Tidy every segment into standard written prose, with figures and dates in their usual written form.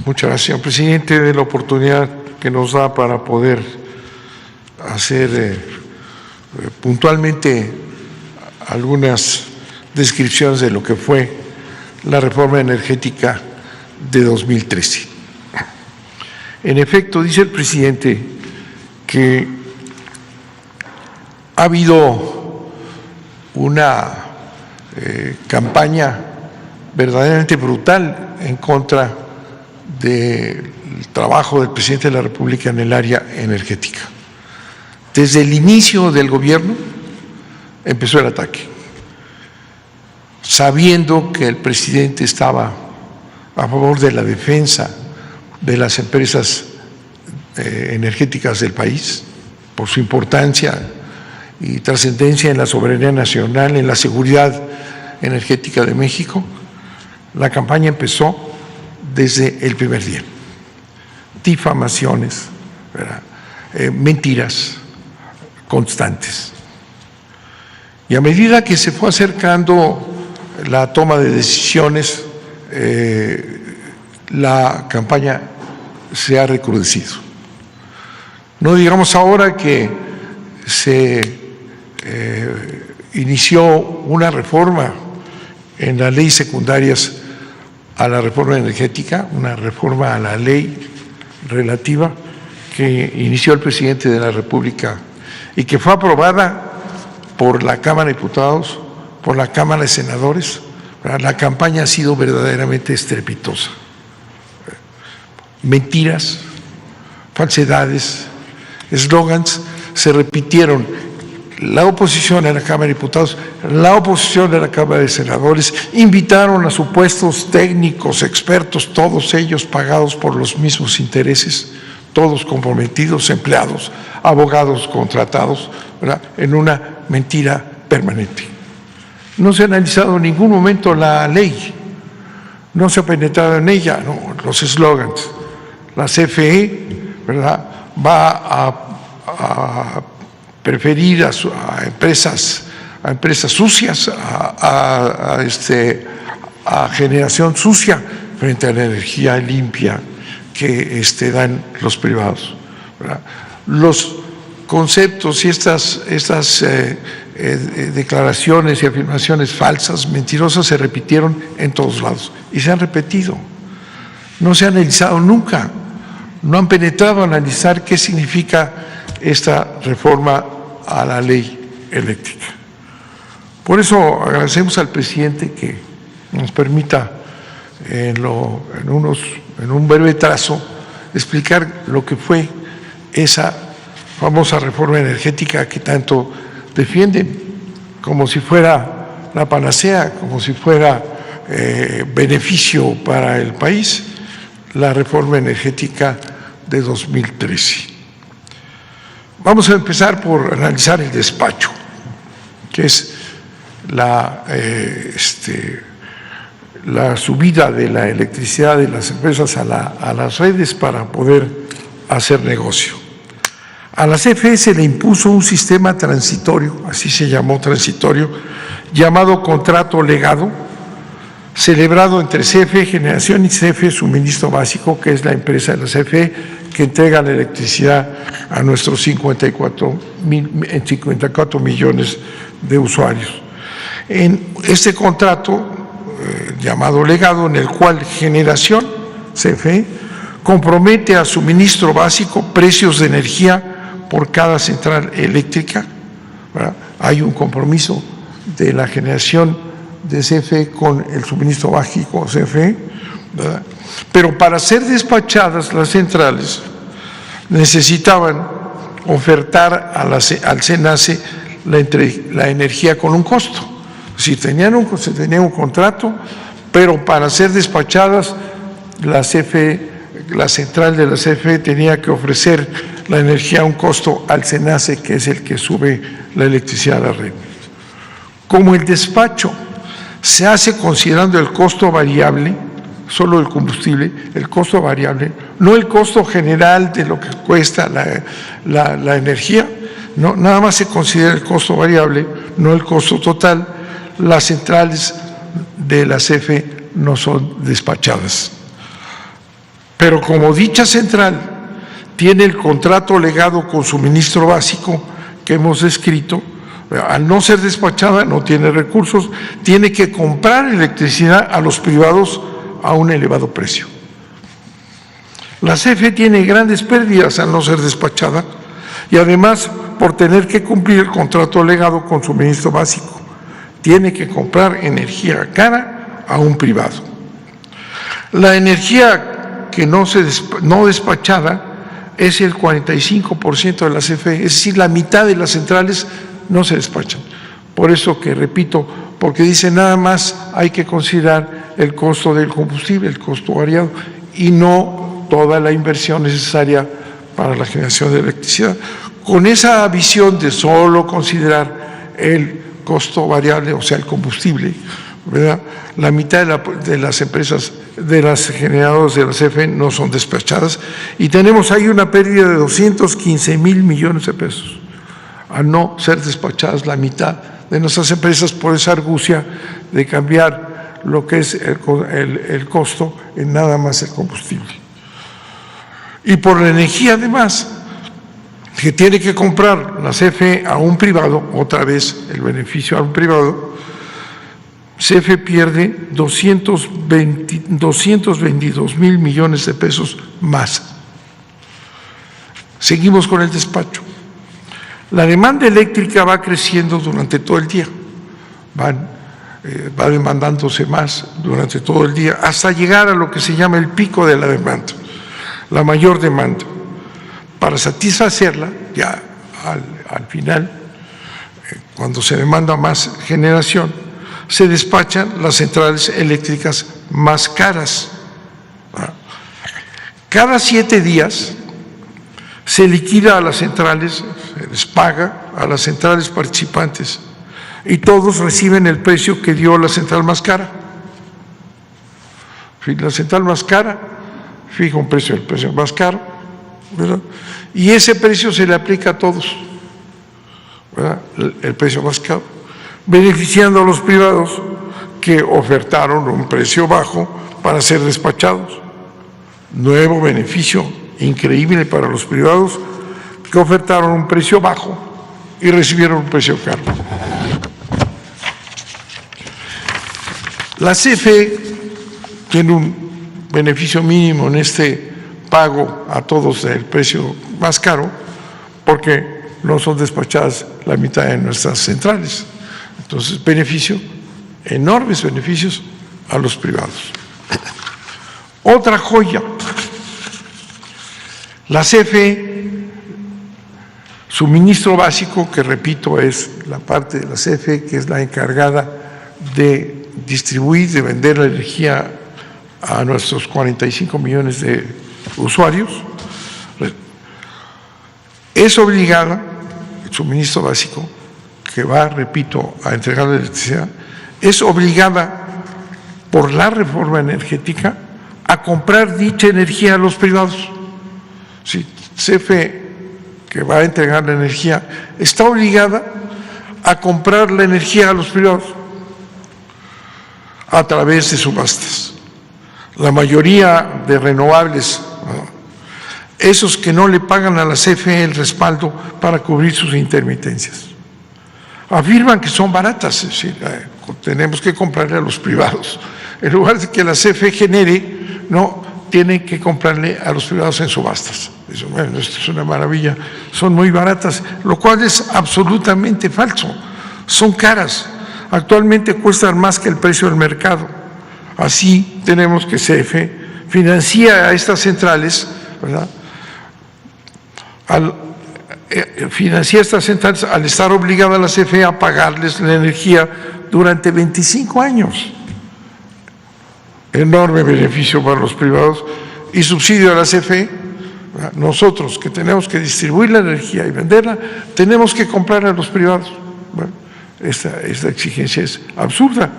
Muchas gracias, señor presidente, de la oportunidad que nos da para poder hacer puntualmente algunas descripciones de lo que fue la reforma energética de 2013. En efecto, dice el presidente que ha habido una campaña verdaderamente brutal en contra del trabajo del presidente de la República en el área energética. Desde el inicio del gobierno empezó el ataque, sabiendo que el presidente estaba a favor de la defensa de las empresas energéticas del país, por su importancia y trascendencia en la soberanía nacional, en la seguridad energética de México. La campaña empezó desde el primer día. Difamaciones, mentiras constantes. Y a medida que se fue acercando la toma de decisiones, la campaña se ha recrudecido. No digamos ahora que se inició una reforma en las leyes secundarias a la reforma energética, una reforma a la ley relativa que inició el presidente de la República y que fue aprobada por la Cámara de Diputados, por la Cámara de Senadores. La campaña ha sido verdaderamente estrepitosa. Mentiras, falsedades, eslogans se repitieron. La oposición en la Cámara de Diputados, la oposición en la Cámara de Senadores invitaron a supuestos técnicos, expertos, todos ellos pagados por los mismos intereses, todos comprometidos, empleados, abogados contratados, ¿verdad?, en una mentira permanente. No se ha analizado en ningún momento la ley, no se ha penetrado en ella, no, los eslogans. La CFE, ¿verdad?, va a preferir a empresas sucias, a generación sucia frente a la energía limpia que dan los privados, ¿verdad? Los conceptos y estas declaraciones y afirmaciones falsas, mentirosas, se repitieron en todos lados y se han repetido. No se ha analizado nunca, no han penetrado a analizar qué significa esta reforma a la ley eléctrica. Por eso agradecemos al presidente que nos permita en un breve trazo explicar lo que fue esa famosa reforma energética que tanto defienden, como si fuera la panacea, como si fuera beneficio para el país, la reforma energética de 2013. Vamos a empezar por analizar el despacho, que es la subida de la electricidad de las empresas a las redes para poder hacer negocio. A la CFE se le impuso un sistema transitorio, así se llamó transitorio, llamado contrato legado, celebrado entre CFE Generación y CFE Suministro Básico, que es la empresa de la CFE que entrega la electricidad a nuestros 54 millones de usuarios. En este contrato llamado legado, en el cual Generación, CFE, compromete a suministro básico precios de energía por cada central eléctrica, ¿verdad? Hay un compromiso de la generación de CFE con el suministro básico CFE, ¿verdad? Pero para ser despachadas las centrales necesitaban ofertar al SENACE la energía con un costo. Si tenían un contrato, pero para ser despachadas la central de la CFE tenía que ofrecer la energía a un costo al SENACE, que es el que sube la electricidad a la red. Como el despacho se hace considerando el costo variable, solo el combustible, el costo variable, no el costo general de lo que cuesta la energía, no, nada más se considera el costo variable, no el costo total. Las centrales de la CFE no son despachadas. Pero como dicha central tiene el contrato legado con suministro básico que hemos descrito, al no ser despachada no tiene recursos, tiene que comprar electricidad a los privados a un elevado precio. La CFE tiene grandes pérdidas al no ser despachada y además por tener que cumplir el contrato legado con suministro básico. Tiene que comprar energía cara a un privado. La energía que no despachada es el 45% de la CFE, es decir, la mitad de las centrales no se despachan. Por eso que repito, porque dice nada más hay que considerar el costo del combustible, el costo variado, y no toda la inversión necesaria para la generación de electricidad. Con esa visión de solo considerar el costo variable, o sea, el combustible, ¿verdad?, la mitad de las empresas, de las generadoras de la CFE no son despachadas y tenemos ahí una pérdida de 215,000 millones de pesos al no ser despachadas la mitad de nuestras empresas por esa argucia de cambiar lo que es el costo en nada más el combustible. Y por la energía además, que tiene que comprar la CFE a un privado, otra vez el beneficio a un privado, CFE pierde 222,000 millones de pesos más. Seguimos con el despacho. La demanda eléctrica va creciendo durante todo el día, va demandándose más durante todo el día, hasta llegar a lo que se llama el pico de la demanda, la mayor demanda. Para satisfacerla, ya al final, cuando se demanda más generación, se despachan las centrales eléctricas más caras. Cada 7 días se liquida a las centrales, se les paga a las centrales participantes y todos reciben el precio que dio la central más cara. La central más cara fija un precio, el precio más caro, ¿verdad?, y ese precio se le aplica a todos, ¿verdad?, el precio más caro, beneficiando a los privados que ofertaron un precio bajo para ser despachados. Nuevo beneficio increíble para los privados que ofertaron un precio bajo y recibieron un precio caro. La CFE tiene un beneficio mínimo en este pago a todos del precio más caro porque no son despachadas la mitad de nuestras centrales. Entonces, beneficio, enormes beneficios a los privados. Otra joya, la CFE, suministro básico, que repito es la parte de la CFE que es la encargada de distribuir, de vender la energía a nuestros 45 millones de usuarios, es obligada, el suministro básico, que va, repito, a entregar la electricidad, es obligada por la reforma energética a comprar dicha energía a los privados. Si CFE, que va a entregar la energía, está obligada a comprar la energía a los privados a través de subastas. La mayoría de renovables, esos que no le pagan a la CFE el respaldo para cubrir sus intermitencias, afirman que son baratas, es decir, tenemos que comprarle a los privados. En lugar de que la CFE genere, no, tienen que comprarle a los privados en subastas. Dicen, bueno, esto es una maravilla, son muy baratas, lo cual es absolutamente falso. Son caras, actualmente cuestan más que el precio del mercado. Así tenemos que CFE financia a estas centrales, ¿verdad?, financia estas centrales al estar obligada a la CFE a pagarles la energía durante 25 años. Enorme beneficio para los privados y subsidio a la CFE. Nosotros que tenemos que distribuir la energía y venderla, tenemos que comprar a los privados. Bueno, esta exigencia es absurda,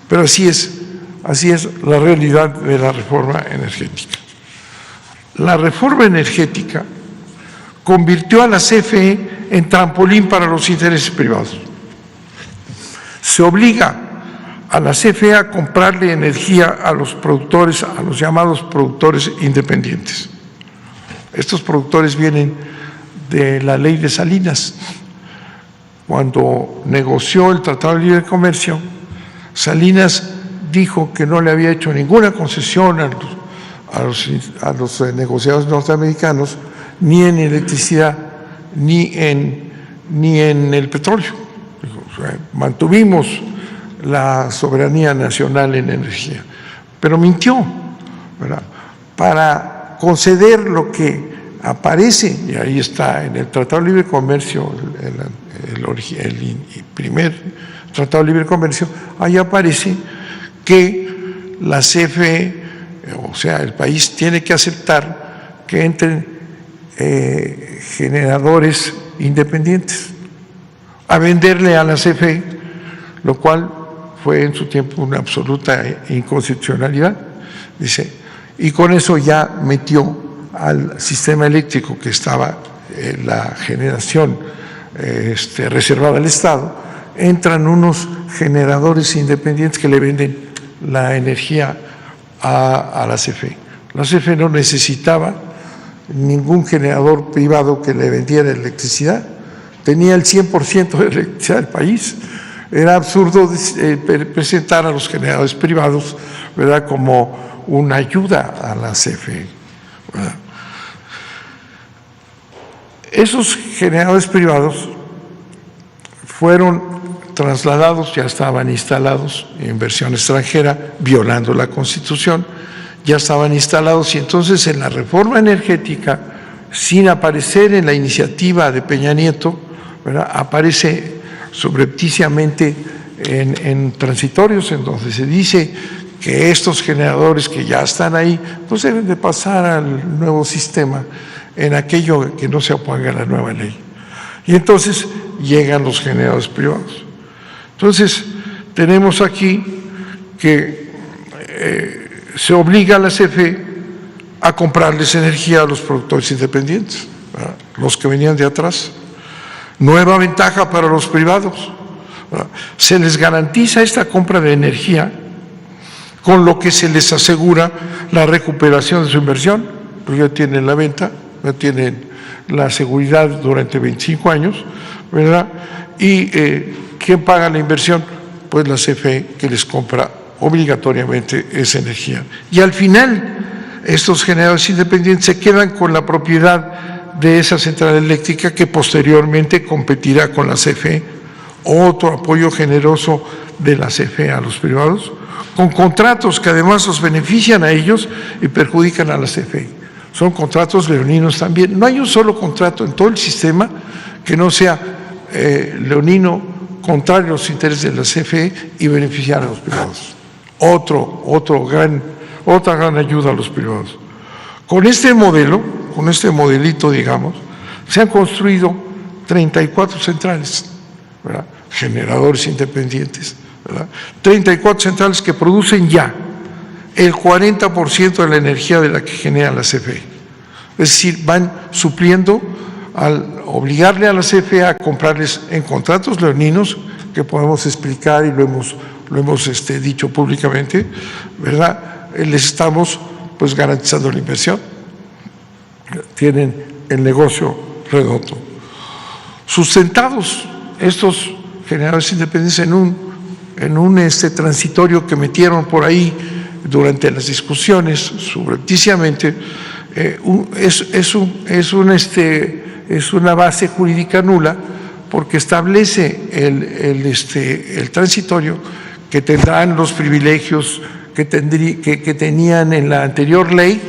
pero así es la realidad de la reforma energética. La reforma energética convirtió a la CFE en trampolín para los intereses privados. Se obliga a la CFE a comprarle energía a los productores, a los llamados productores independientes. Estos productores vienen de la ley de Salinas. Cuando negoció el Tratado de Libre Comercio, Salinas dijo que no le había hecho ninguna concesión a los negociadores norteamericanos, ni en electricidad, ni en el petróleo. O sea, mantuvimos la soberanía nacional en energía, pero mintió, ¿verdad? Para conceder lo que aparece, y ahí está en el Tratado de Libre Comercio, el primer Tratado de Libre Comercio, ahí aparece que la CFE, o sea, el país tiene que aceptar que entren generadores independientes a venderle a la CFE, lo cual fue en su tiempo una absoluta inconstitucionalidad, dice, y con eso ya metió al sistema eléctrico que estaba la generación reservada al Estado, entran unos generadores independientes que le venden la energía a la CFE. La CFE no necesitaba ningún generador privado que le vendiera electricidad, tenía el 100% de electricidad del país. Era absurdo presentar a los generadores privados, ¿verdad?, como una ayuda a la CFE, ¿verdad? Esos generadores privados fueron trasladados, ya estaban instalados en inversión extranjera, violando la Constitución, ya estaban instalados, y entonces en la reforma energética, sin aparecer en la iniciativa de Peña Nieto, ¿verdad?, aparece subrepticiamente en transitorios, en donde se dice que estos generadores que ya están ahí, pues deben de pasar al nuevo sistema en aquello que no se oponga a la nueva ley. Y entonces llegan los generadores privados. Entonces, tenemos aquí que se obliga a la CFE a comprarles energía a los productores independientes, ¿verdad?, los que venían de atrás. Nueva ventaja para los privados, ¿verdad? Se les garantiza esta compra de energía, con lo que se les asegura la recuperación de su inversión, porque ya tienen la venta, ya tienen la seguridad durante 25 años, ¿verdad? Y ¿quién paga la inversión? Pues la CFE, que les compra obligatoriamente esa energía. Y al final, estos generadores independientes se quedan con la propiedad de esa central eléctrica, que posteriormente competirá con la CFE, otro apoyo generoso de la CFE a los privados, con contratos que además los benefician a ellos y perjudican a la CFE. Son contratos leoninos también. No hay un solo contrato en todo el sistema que no sea leonino, contrario a los intereses de la CFE y beneficiar a los privados. Otra gran ayuda a los privados. Con este modelo, con este modelito, digamos, se han construido 34 centrales, ¿verdad?, generadores independientes, ¿verdad?, 34 centrales que producen ya el 40% de la energía de la que genera la CFE. Es decir, van supliendo al obligarle a la CFE a comprarles en contratos leoninos, que podemos explicar y lo hemos dicho públicamente, ¿verdad?, les estamos pues garantizando la inversión. Tienen el negocio redondo. Sustentados estos generadores independientes en un transitorio que metieron por ahí durante las discusiones subrepticiamente, es una base jurídica nula, porque establece el transitorio que tendrán los privilegios que tenían en la anterior ley,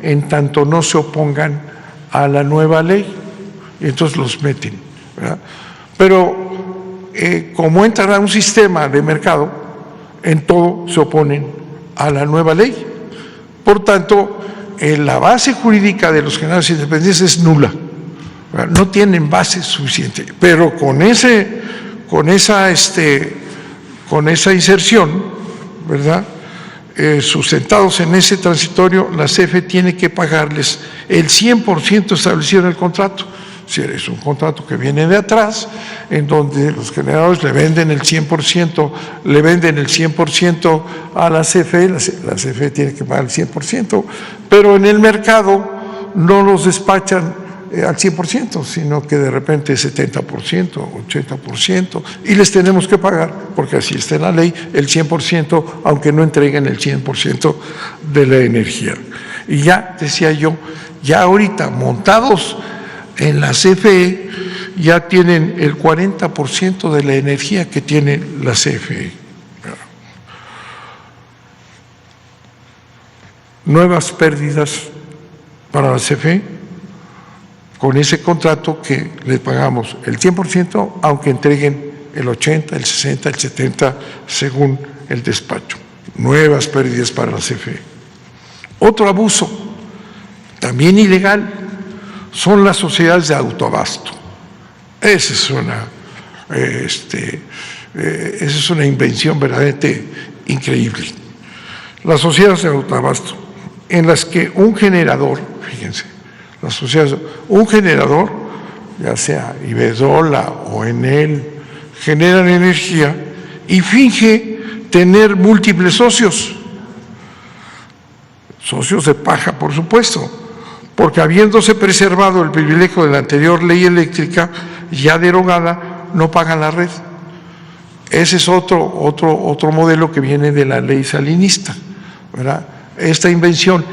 en tanto no se opongan a la nueva ley, y entonces los meten, ¿verdad? Pero como entran a un sistema de mercado, en todo se oponen a la nueva ley. Por tanto, la base jurídica de los generadores independientes es nula, ¿verdad? No tienen base suficiente, pero con esa inserción, ¿verdad?, sustentados en ese transitorio, la CFE tiene que pagarles el 100% establecido en el contrato, Si es un contrato que viene de atrás, en donde los generadores le venden el 100%, a la CFE, la CFE tiene que pagar el 100%, pero en el mercado no los despachan al 100%, sino que de repente 70%, 80%, y les tenemos que pagar, porque así está en la ley, el 100%, aunque no entreguen el 100% de la energía. Y ya, decía yo, ya ahorita montados en la CFE, ya tienen el 40% de la energía que tiene la CFE. Nuevas pérdidas para la CFE con ese contrato que les pagamos el 100%, aunque entreguen el 80, el 60, el 70, según el despacho. Nuevas pérdidas para la CFE. Otro abuso, también ilegal, son las sociedades de autoabasto. Esa es una invención verdaderamente increíble. Las sociedades de autoabasto, en las que un generador, fíjense, las sociedades, un generador, ya sea Iberdrola o Enel, generan energía y finge tener múltiples socios de paja, por supuesto, porque habiéndose preservado el privilegio de la anterior ley eléctrica, ya derogada, no pagan la red. Ese es otro modelo que viene de la ley salinista, ¿verdad? Esta invención,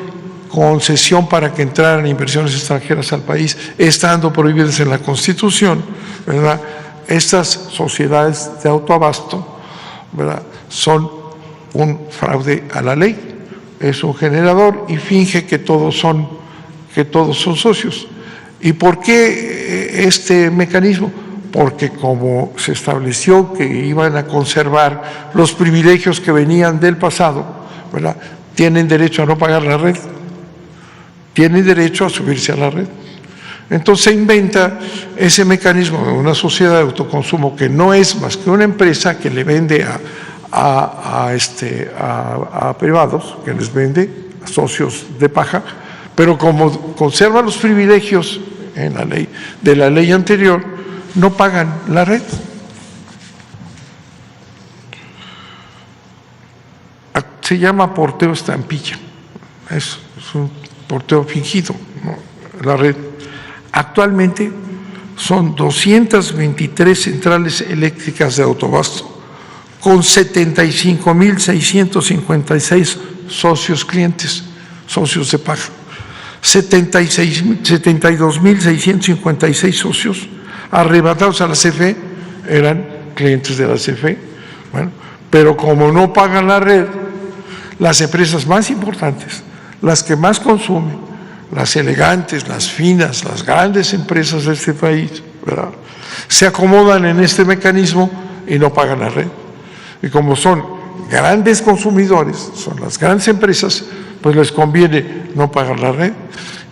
concesión para que entraran inversiones extranjeras al país, estando prohibidas en la Constitución, ¿verdad? Estas sociedades de autoabasto, ¿verdad?, son un fraude a la ley. Es un generador y finge que todos son socios. ¿Y por qué este mecanismo? Porque como se estableció que iban a conservar los privilegios que venían del pasado, ¿verdad?, tienen derecho a no pagar la red, tienen derecho a subirse a la red. Entonces se inventa ese mecanismo de una sociedad de autoconsumo que no es más que una empresa que le vende a privados, que les vende a socios de paja, pero como conserva los privilegios en la ley, de la ley anterior, no pagan la red. Se llama porteo estampilla, es un porteo fingido, ¿no?, la red. Actualmente son 223 centrales eléctricas de autoabasto con 75.656 socios clientes, socios de paja. 72.656 socios arrebatados a la CFE eran clientes de la CFE. Bueno, pero como no pagan la red, las empresas más importantes, las que más consumen, las elegantes, las finas, las grandes empresas de este país, ¿verdad?, se acomodan en este mecanismo y no pagan la red. Y como son grandes consumidores, son las grandes empresas, pues les conviene no pagar la red.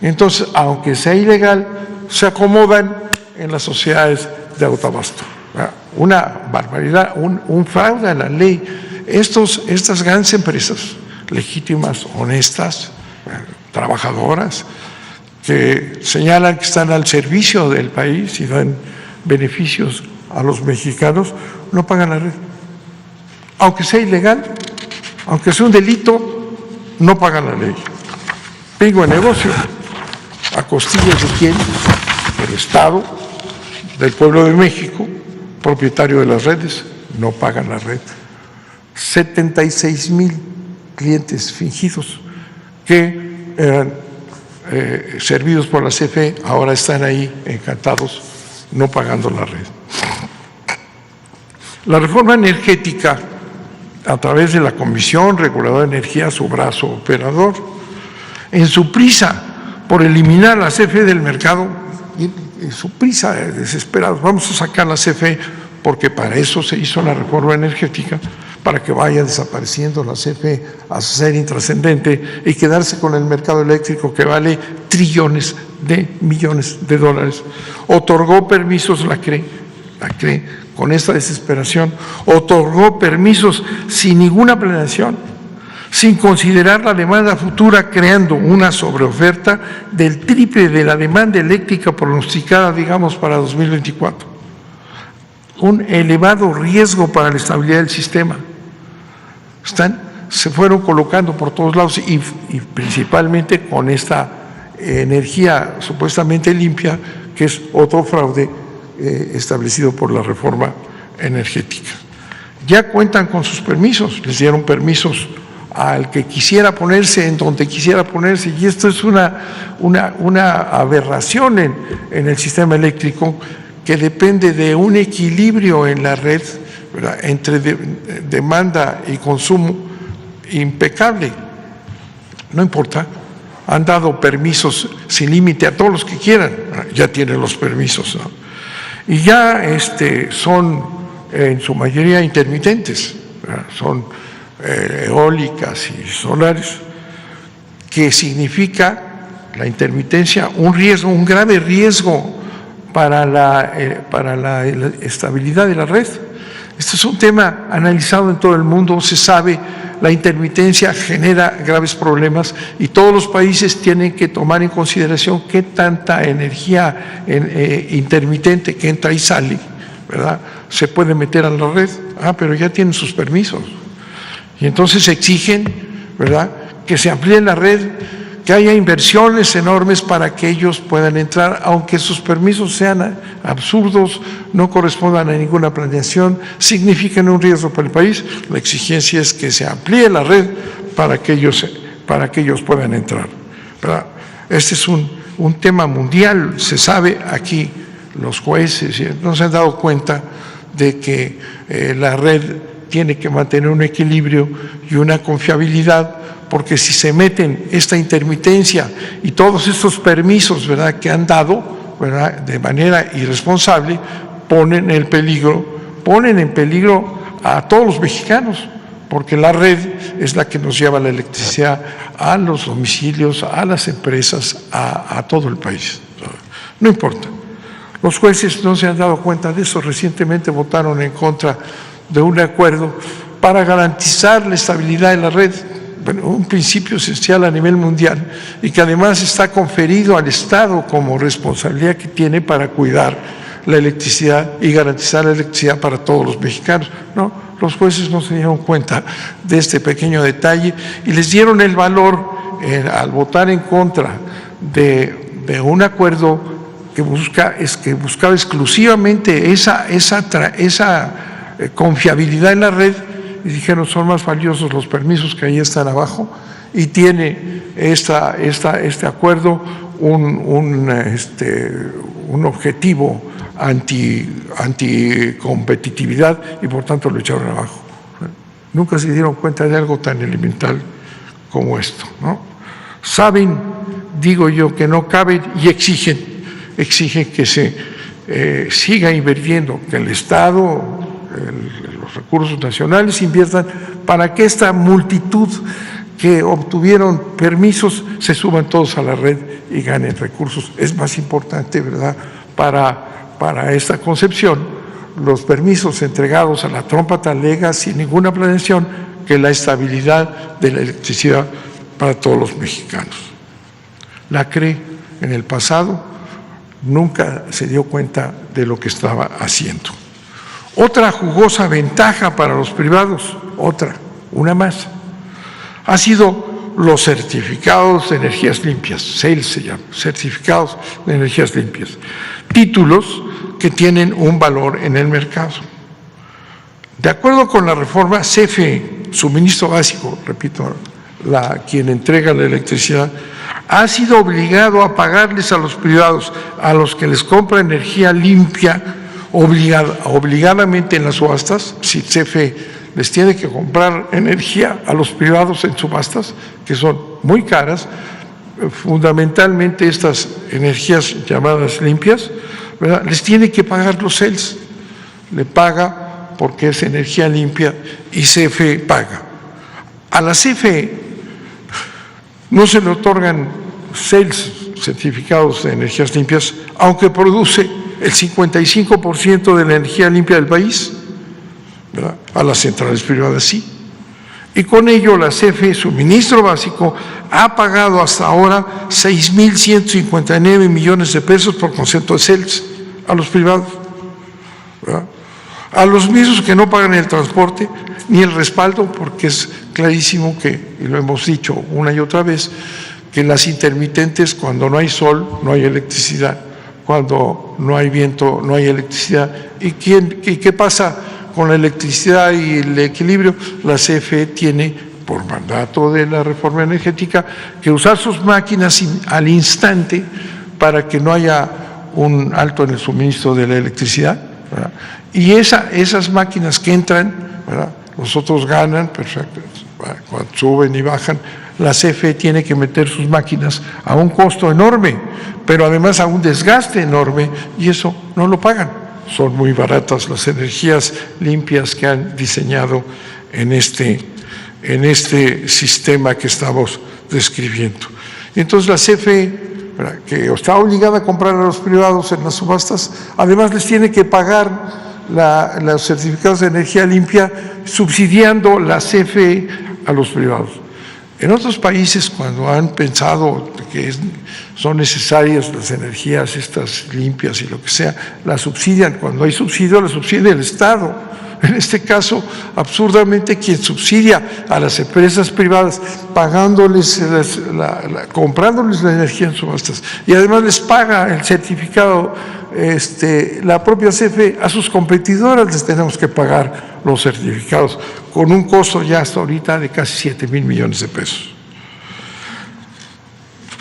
Entonces, aunque sea ilegal, se acomodan en las sociedades de autoabasto. Una barbaridad, un fraude a la ley. Estas grandes empresas legítimas, honestas, trabajadoras, que señalan que están al servicio del país y dan beneficios a los mexicanos, no pagan la red. Aunque sea ilegal, aunque sea un delito, no pagan la ley. Pingo de negocio, a costillas de quién, del Estado, del pueblo de México, propietario de las redes, no pagan la red. 76,000 clientes fingidos que eran servidos por la CFE, ahora están ahí encantados, no pagando la red. La reforma energética, a través de la Comisión Reguladora de Energía, su brazo operador, en su prisa por eliminar la CFE del mercado, en su prisa, desesperados, vamos a sacar la CFE, porque para eso se hizo la reforma energética, para que vaya desapareciendo la CFE a ser intrascendente y quedarse con el mercado eléctrico que vale trillones de millones de dólares. Otorgó permisos, la CRE, con esta desesperación, otorgó permisos sin ninguna planeación, sin considerar la demanda futura, creando una sobreoferta del triple de la demanda eléctrica pronosticada, digamos, para 2024. Un elevado riesgo para la estabilidad del sistema. Se fueron colocando por todos lados y principalmente con esta energía supuestamente limpia, que es otro fraude establecido por la reforma energética. Ya cuentan con sus permisos, les dieron permisos al que quisiera ponerse en donde quisiera ponerse, y esto es una aberración en el sistema eléctrico, que depende de un equilibrio en la red, ¿verdad?, entre demanda y consumo impecable. No importa, han dado permisos sin límite a todos los que quieran, ya tienen los permisos, ¿no? Y ya son en su mayoría intermitentes, ¿verdad? Son eólicas y solares, que significa la intermitencia un riesgo, un grave riesgo para la estabilidad de la red. Este es un tema analizado en todo el mundo, se sabe, la intermitencia genera graves problemas y todos los países tienen que tomar en consideración qué tanta energía intermitente que entra y sale, ¿verdad?, se puede meter a la red. Pero ya tienen sus permisos. Y entonces exigen, ¿verdad?, que se amplíe la red, que haya inversiones enormes para que ellos puedan entrar, aunque sus permisos sean absurdos, no correspondan a ninguna planeación, significan un riesgo para el país. La exigencia es que se amplíe la red para que ellos puedan entrar, ¿verdad? Este es un tema mundial, se sabe. Aquí los jueces no se han dado cuenta de que la red tiene que mantener un equilibrio y una confiabilidad, porque si se meten esta intermitencia y todos estos permisos, ¿verdad?, que han dado, ¿verdad?, de manera irresponsable, ponen en peligro a todos los mexicanos, porque la red es la que nos lleva la electricidad a los domicilios, a las empresas, a todo el país. No importa. Los jueces no se han dado cuenta de eso. Recientemente votaron en contra de un acuerdo para garantizar la estabilidad de la red, un principio esencial a nivel mundial, y que además está conferido al Estado como responsabilidad que tiene para cuidar la electricidad y garantizar la electricidad para todos los mexicanos. No, los jueces no se dieron cuenta de este pequeño detalle y les dieron el valor al votar en contra de un acuerdo que buscaba exclusivamente esa confiabilidad en la red, y dijeron: son más valiosos los permisos que ahí están abajo, y tiene este acuerdo un objetivo anticompetitividad, y por tanto lo echaron abajo. Nunca se dieron cuenta de algo tan elemental como esto, ¿no? Saben, digo yo, que no caben y exigen que se siga invirtiendo, que el Estado, los recursos nacionales inviertan para que esta multitud que obtuvieron permisos se suban todos a la red y ganen recursos. Es más importante, ¿verdad?, para esta concepción, los permisos entregados a la trompa talega sin ninguna planeación, que la estabilidad de la electricidad para todos los mexicanos. La CRE en el pasado nunca se dio cuenta de lo que estaba haciendo. Otra jugosa ventaja para los privados, una más, ha sido los certificados de energías limpias, CEL se llama, certificados de energías limpias, títulos que tienen un valor en el mercado. De acuerdo con la reforma, CFE, suministro básico, repito, quien entrega la electricidad, ha sido obligado a pagarles a los privados, a los que les compra energía limpia, obligadamente en las subastas. Si CFE les tiene que comprar energía a los privados en subastas, que son muy caras, fundamentalmente estas energías llamadas limpias, ¿verdad?, les tiene que pagar los CELS. Le paga porque es energía limpia y CFE paga. A la CFE no se le otorgan CELS, certificados de energías limpias, aunque produce el 55% de la energía limpia del país, ¿verdad? A las centrales privadas sí. Y con ello la CFE, suministro básico, ha pagado hasta ahora 6.159 millones de pesos por concepto de CELS a los privados, ¿verdad? A los mismos que no pagan el transporte ni el respaldo, porque es clarísimo que, y lo hemos dicho una y otra vez, que las intermitentes, cuando no hay sol, no hay electricidad, cuando no hay viento, no hay electricidad. ¿Y qué pasa con la electricidad y el equilibrio? La CFE tiene, por mandato de la reforma energética, que usar sus máquinas al instante para que no haya un alto en el suministro de la electricidad, ¿verdad? Y esas máquinas que entran, ¿verdad?, los otros ganan, perfecto, cuando suben y bajan. La CFE tiene que meter sus máquinas a un costo enorme, pero además a un desgaste enorme, y eso no lo pagan. Son muy baratas las energías limpias que han diseñado en este sistema que estamos describiendo. Entonces la CFE, que está obligada a comprar a los privados en las subastas, además les tiene que pagar los certificados de energía limpia, subsidiando la CFE a los privados. En otros países, cuando han pensado que son necesarias las energías estas limpias y lo que sea, las subsidian. Cuando hay subsidio, la subsidia el Estado. En este caso, absurdamente, quien subsidia a las empresas privadas, pagándoles, comprándoles la energía en subastas, y además les paga el certificado, la propia CFE, a sus competidoras les tenemos que pagar los certificados, con un costo ya hasta ahorita de casi 7,000 millones de pesos.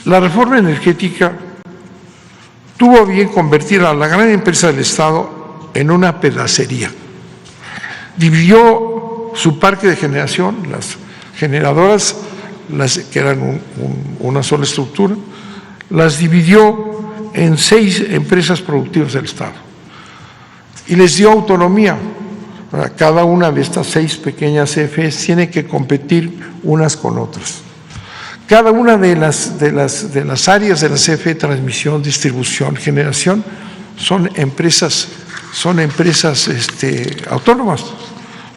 La reforma energética tuvo bien convertir a la gran empresa del Estado en una pedacería. Dividió su parque de generación, las generadoras, que eran una sola estructura, las dividió en 6 empresas productivas del Estado y les dio autonomía. Cada una de estas 6 pequeñas CFEs tiene que competir unas con otras. Cada una de las áreas de la CFE, transmisión, distribución, generación, son empresas autónomas,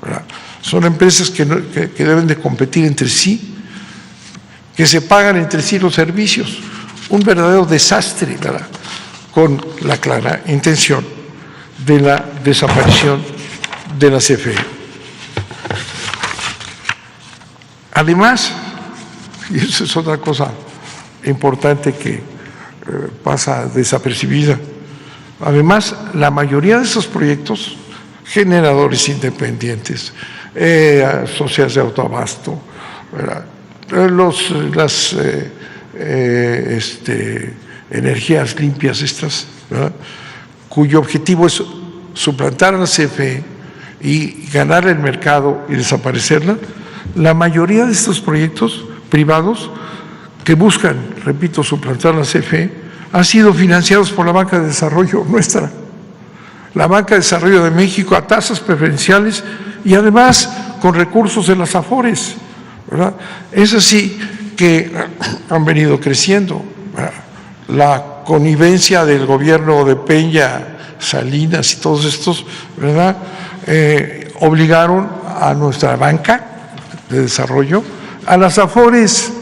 ¿verdad? Son empresas que deben de competir entre sí, que se pagan entre sí los servicios. Un verdadero desastre, ¿verdad?, con la clara intención de la desaparición de la CFE. Además, y eso es otra cosa importante que pasa desapercibida, además, la mayoría de esos proyectos, generadores independientes, sociedades de autoabasto, las energías limpias estas, ¿verdad?, cuyo objetivo es suplantar a la CFE y ganar el mercado y desaparecerla. La mayoría de estos proyectos privados que buscan, repito, suplantar a la CFE, han sido financiados por la Banca de Desarrollo nuestra, la Banca de Desarrollo de México, a tasas preferenciales y además con recursos de las AFORES, ¿verdad? Es así que han venido creciendo. La connivencia del gobierno de Peña, Salinas y todos estos, ¿verdad?, obligaron a nuestra banca de desarrollo, a las AFORES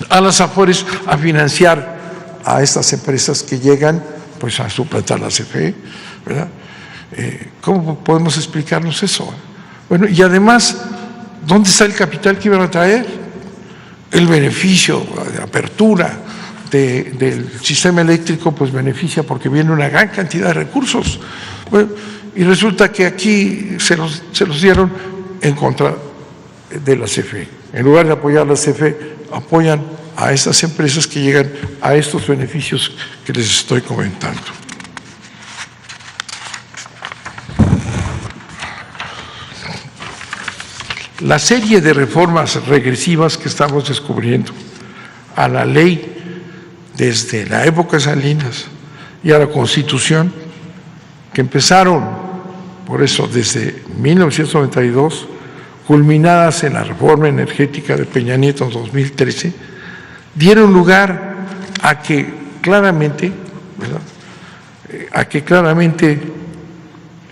a financiar a estas empresas que llegan pues a suplantar la CFE, ¿verdad? ¿Cómo podemos explicarnos eso? Bueno, y además, ¿dónde está el capital que iban a traer? El beneficio de apertura del sistema eléctrico pues beneficia porque viene una gran cantidad de recursos. Bueno, y resulta que aquí se los dieron en contra de la CFE. En lugar de apoyar a la CFE, apoyan a estas empresas que llegan a estos beneficios que les estoy comentando. La serie de reformas regresivas que estamos descubriendo a la ley desde la época de Salinas y a la Constitución, que empezaron, por eso, desde 1992, culminadas en la reforma energética de Peña Nieto en 2013, dieron lugar a que claramente, ¿verdad?,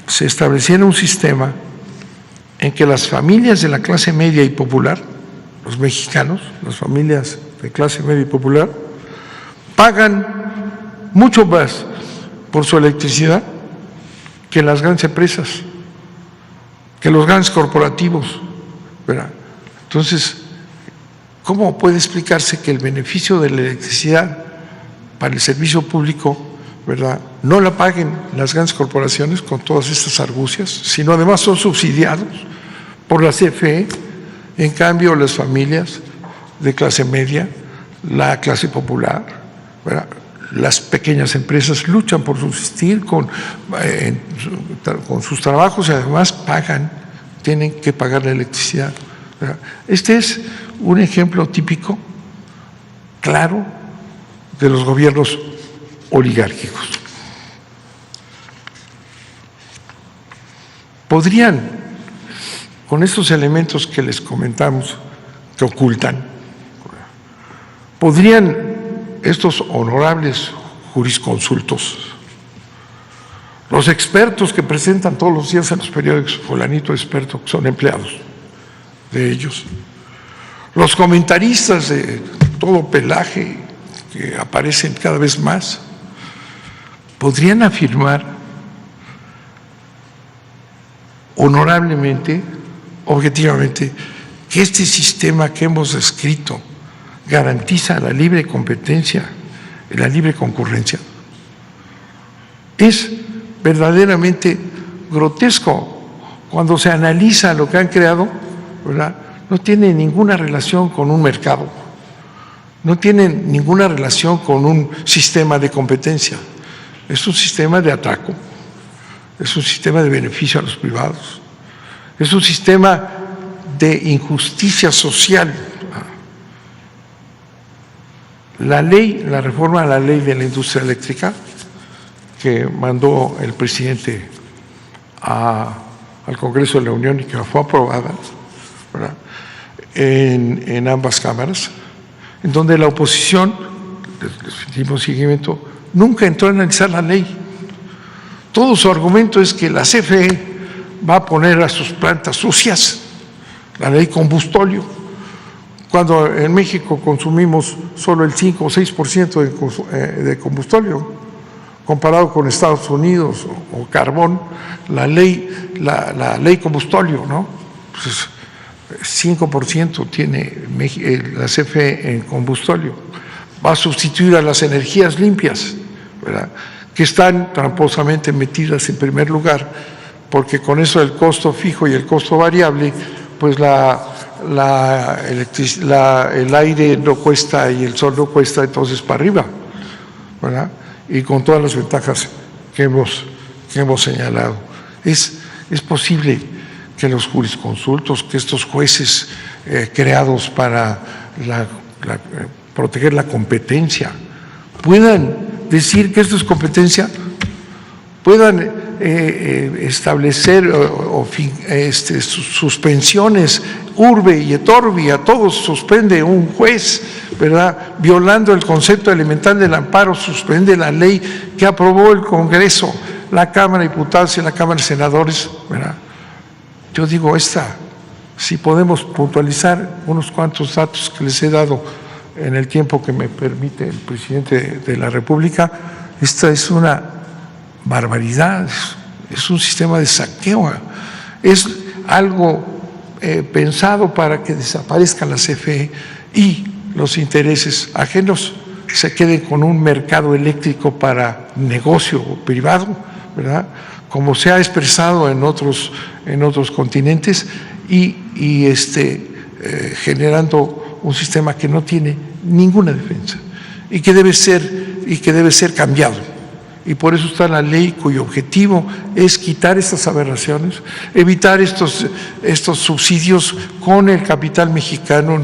se estableciera un sistema en que las familias de la clase media y popular, los mexicanos, las familias de clase media y popular, pagan mucho más por su electricidad que las grandes empresas, que los grandes corporativos, ¿verdad? Entonces, ¿cómo puede explicarse que el beneficio de la electricidad para el servicio público, ¿verdad?, no la paguen las grandes corporaciones con todas estas argucias, sino además son subsidiados por la CFE? En cambio, las familias de clase media, la clase popular, ¿verdad?, las pequeñas empresas luchan por subsistir con sus trabajos y además pagan, tienen que pagar la electricidad, ¿verdad? Este es un ejemplo típico, claro, de los gobiernos oligárquicos. Podrían, con estos elementos que les comentamos, que ocultan, podrían estos honorables jurisconsultos, los expertos que presentan todos los días en los periódicos, fulanito experto, que son empleados de ellos, los comentaristas de todo pelaje que aparecen cada vez más, podrían afirmar honorablemente, objetivamente, que este sistema que hemos descrito garantiza la libre competencia y la libre concurrencia. Es verdaderamente grotesco cuando se analiza lo que han creado, ¿verdad? No tiene ninguna relación con un mercado, no tiene ninguna relación con un sistema de competencia, es un sistema de atraco, es un sistema de beneficio a los privados, es un sistema de injusticia social. La ley, la reforma a la ley de la industria eléctrica que mandó el presidente al Congreso de la Unión y que fue aprobada, ¿verdad?, en ambas cámaras, en donde la oposición, les dimos seguimiento, nunca entró a analizar la ley. Todo su argumento es que la CFE va a poner a sus plantas sucias la ley combustóleo, cuando en México consumimos solo el 5 o 6% de combustóleo, comparado con Estados Unidos o carbón, la ley combustóleo, ¿no? Pues 5% tiene la CFE en combustóleo. Va a sustituir a las energías limpias, ¿verdad?, que están tramposamente metidas en primer lugar, porque con eso el costo fijo y el costo variable, pues el aire no cuesta y el sol no cuesta, entonces para arriba, ¿verdad?, y con todas las ventajas que hemos señalado. Es posible que los jurisconsultos, que estos jueces creados para proteger la competencia, puedan decir que esto es competencia, puedan establecer suspensiones urbe y et orbi, a todos suspende un juez, ¿verdad?, violando el concepto elemental del amparo, suspende la ley que aprobó el Congreso, la Cámara de Diputados y la Cámara de Senadores, ¿verdad? Yo digo, si podemos puntualizar unos cuantos datos que les he dado en el tiempo que me permite el presidente de la República, esta es una barbaridad, es un sistema de saqueo, es algo pensado para que desaparezca la CFE y los intereses ajenos se queden con un mercado eléctrico para negocio privado, ¿verdad?, como se ha expresado en otros continentes, y generando un sistema que no tiene ninguna defensa y que debe ser cambiado. Y por eso está la ley, cuyo objetivo es quitar estas aberraciones, evitar estos subsidios con el capital mexicano,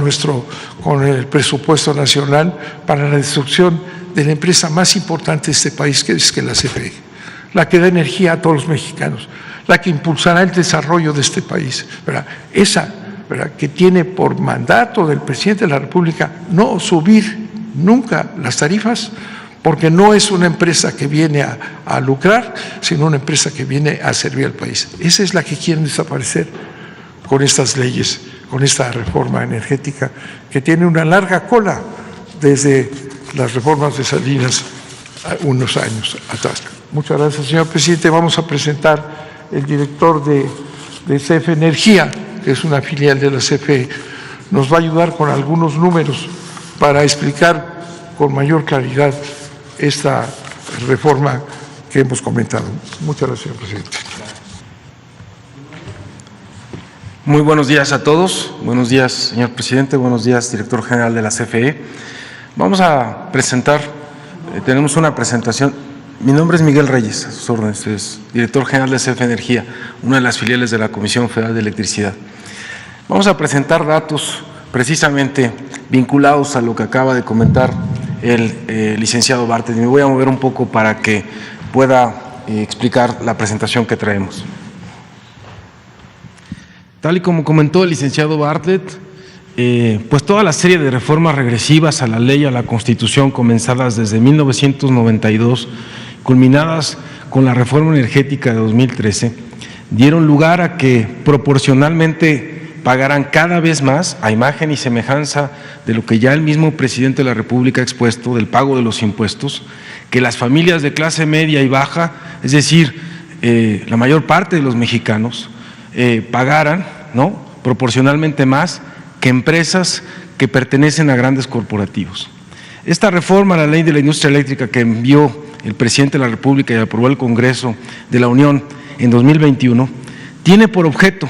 con el presupuesto nacional, para la destrucción de la empresa más importante de este país, que es la CFE, la que da energía a todos los mexicanos, la que impulsará el desarrollo de este país, ¿verdad? Esa, ¿verdad?, que tiene por mandato del presidente de la República no subir nunca las tarifas, porque no es una empresa que viene a lucrar, sino una empresa que viene a servir al país. Esa es la que quieren desaparecer con estas leyes, con esta reforma energética que tiene una larga cola desde las reformas de Salinas unos años atrás. Muchas gracias, señor presidente. Vamos a presentar el director de CFE Energía, que es una filial de la CFE. Nos va a ayudar con algunos números para explicar con mayor claridad esta reforma que hemos comentado. Muchas gracias, señor presidente. Muy buenos días a todos. Buenos días, señor presidente. Buenos días, director general de la CFE. Vamos a presentar, tenemos una presentación. Mi nombre es Miguel Reyes, a sus órdenes, es director general de CFE Energía, una de las filiales de la Comisión Federal de Electricidad. Vamos a presentar datos precisamente vinculados a lo que acaba de comentar el licenciado Bartlett. Me voy a mover un poco para que pueda explicar la presentación que traemos. Tal y como comentó el licenciado Bartlett, pues toda la serie de reformas regresivas a la ley y a la Constitución comenzadas desde 1992, culminadas con la reforma energética de 2013, dieron lugar a que proporcionalmente pagaran cada vez más, a imagen y semejanza de lo que ya el mismo presidente de la República ha expuesto del pago de los impuestos, que las familias de clase media y baja, es decir, la mayor parte de los mexicanos, pagaran, ¿no?, proporcionalmente más que empresas que pertenecen a grandes corporativos. Esta reforma a la ley de la industria eléctrica que envió el presidente de la República y aprobó el Congreso de la Unión en 2021 tiene por objeto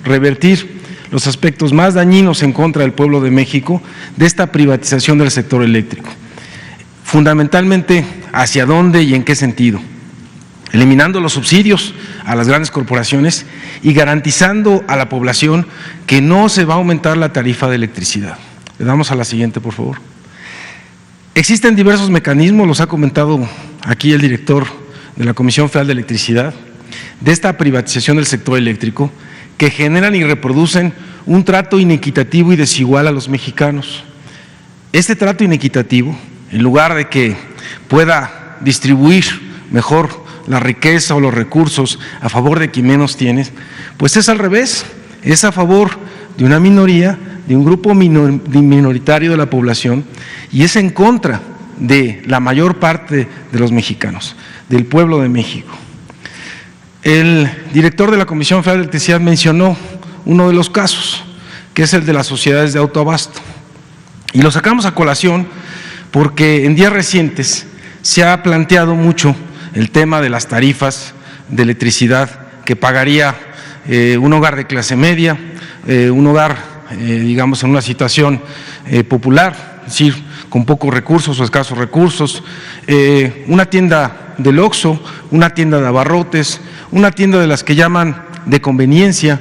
revertir los aspectos más dañinos en contra del pueblo de México de esta privatización del sector eléctrico. Fundamentalmente, ¿hacia dónde y en qué sentido? Eliminando los subsidios a las grandes corporaciones y garantizando a la población que no se va a aumentar la tarifa de electricidad. Le damos a la siguiente, por favor. Existen diversos mecanismos, los ha comentado aquí el director de la Comisión Federal de Electricidad, de esta privatización del sector eléctrico, que generan y reproducen un trato inequitativo y desigual a los mexicanos. Este trato inequitativo, en lugar de que pueda distribuir mejor la riqueza o los recursos a favor de quien menos tiene, pues es al revés, es a favor de una minoría, de un grupo minoritario de la población, y es en contra de la mayor parte de los mexicanos, del pueblo de México. El director de la Comisión Federal de Electricidad mencionó uno de los casos, que es el de las sociedades de autoabasto, y lo sacamos a colación porque en días recientes se ha planteado mucho el tema de las tarifas de electricidad que pagaría un hogar de clase media, un hogar, digamos, en una situación popular, es decir, con pocos recursos o escasos recursos, una tienda del Oxxo, una tienda de abarrotes, una tienda de las que llaman de conveniencia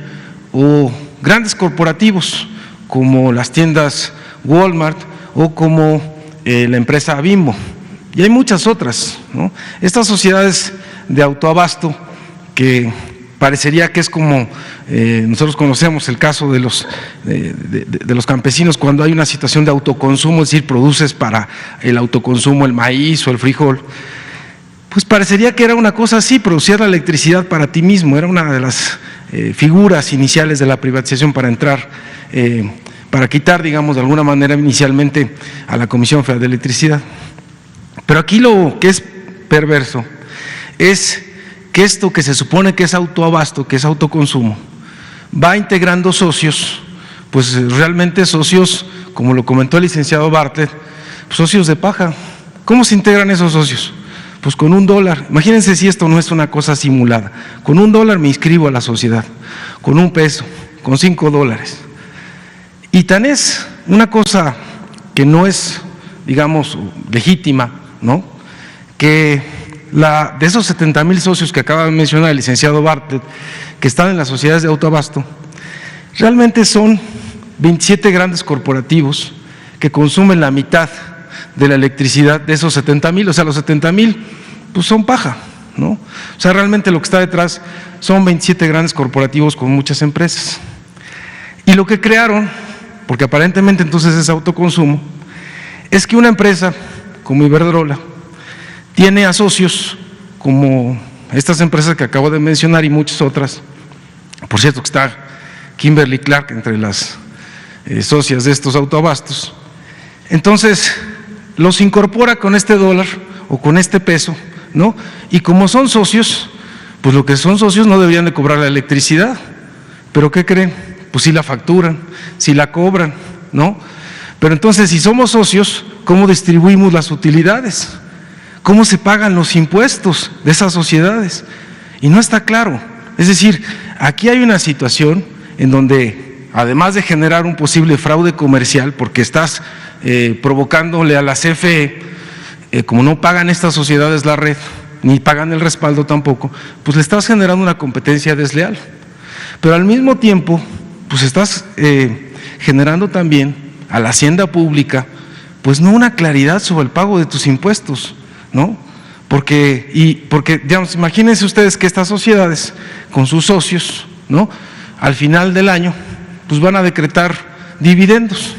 o grandes corporativos como las tiendas Walmart o como la empresa Bimbo. Y hay muchas otras, ¿no? Estas sociedades de autoabasto que parecería que es como nosotros conocemos el caso de los campesinos cuando hay una situación de autoconsumo, es decir, produces para el autoconsumo el maíz o el frijol, pues parecería que era una cosa así, producir la electricidad para ti mismo, era una de las figuras iniciales de la privatización para entrar, para quitar, digamos, de alguna manera inicialmente a la Comisión Federal de Electricidad. Pero aquí lo que es perverso es que esto que se supone que es autoabasto, que es autoconsumo, va integrando socios, pues realmente socios, como lo comentó el licenciado Bartlett, socios de paja. ¿Cómo se integran esos socios? Pues con $1. Imagínense si esto no es una cosa simulada. Con $1 me inscribo a la sociedad, con $1, con $5. Y tan es una cosa que no es, digamos, legítima, ¿no?, que de esos 70,000 socios que acaba de mencionar el licenciado Bartlett, que están en las sociedades de autoabasto, realmente son 27 grandes corporativos que consumen la mitad de la electricidad de esos 70,000, o sea, los 70,000 pues son paja, ¿no? O sea, realmente lo que está detrás son 27 grandes corporativos con muchas empresas. Y lo que crearon, porque aparentemente entonces es autoconsumo, es que una empresa como Iberdrola tiene a socios como estas empresas que acabo de mencionar y muchas otras, por cierto que está Kimberly Clark entre las socias de estos autoabastos. Entonces, los incorpora con este dólar o con este peso, ¿no? Y como son socios, pues lo que son socios no deberían de cobrar la electricidad, pero ¿qué creen? Pues sí la facturan, sí la cobran, ¿no? Pero entonces, si somos socios, ¿cómo distribuimos las utilidades? ¿Cómo se pagan los impuestos de esas sociedades? Y no está claro. Es decir, aquí hay una situación en donde, además de generar un posible fraude comercial, porque estás provocándole a la CFE, como no pagan estas sociedades la red, ni pagan el respaldo tampoco, pues le estás generando una competencia desleal. Pero al mismo tiempo, pues estás generando también a la hacienda pública, pues no una claridad sobre el pago de tus impuestos, ¿no? Porque, digamos, imagínense ustedes que estas sociedades, con sus socios, ¿no?, al final del año, pues van a decretar dividendos,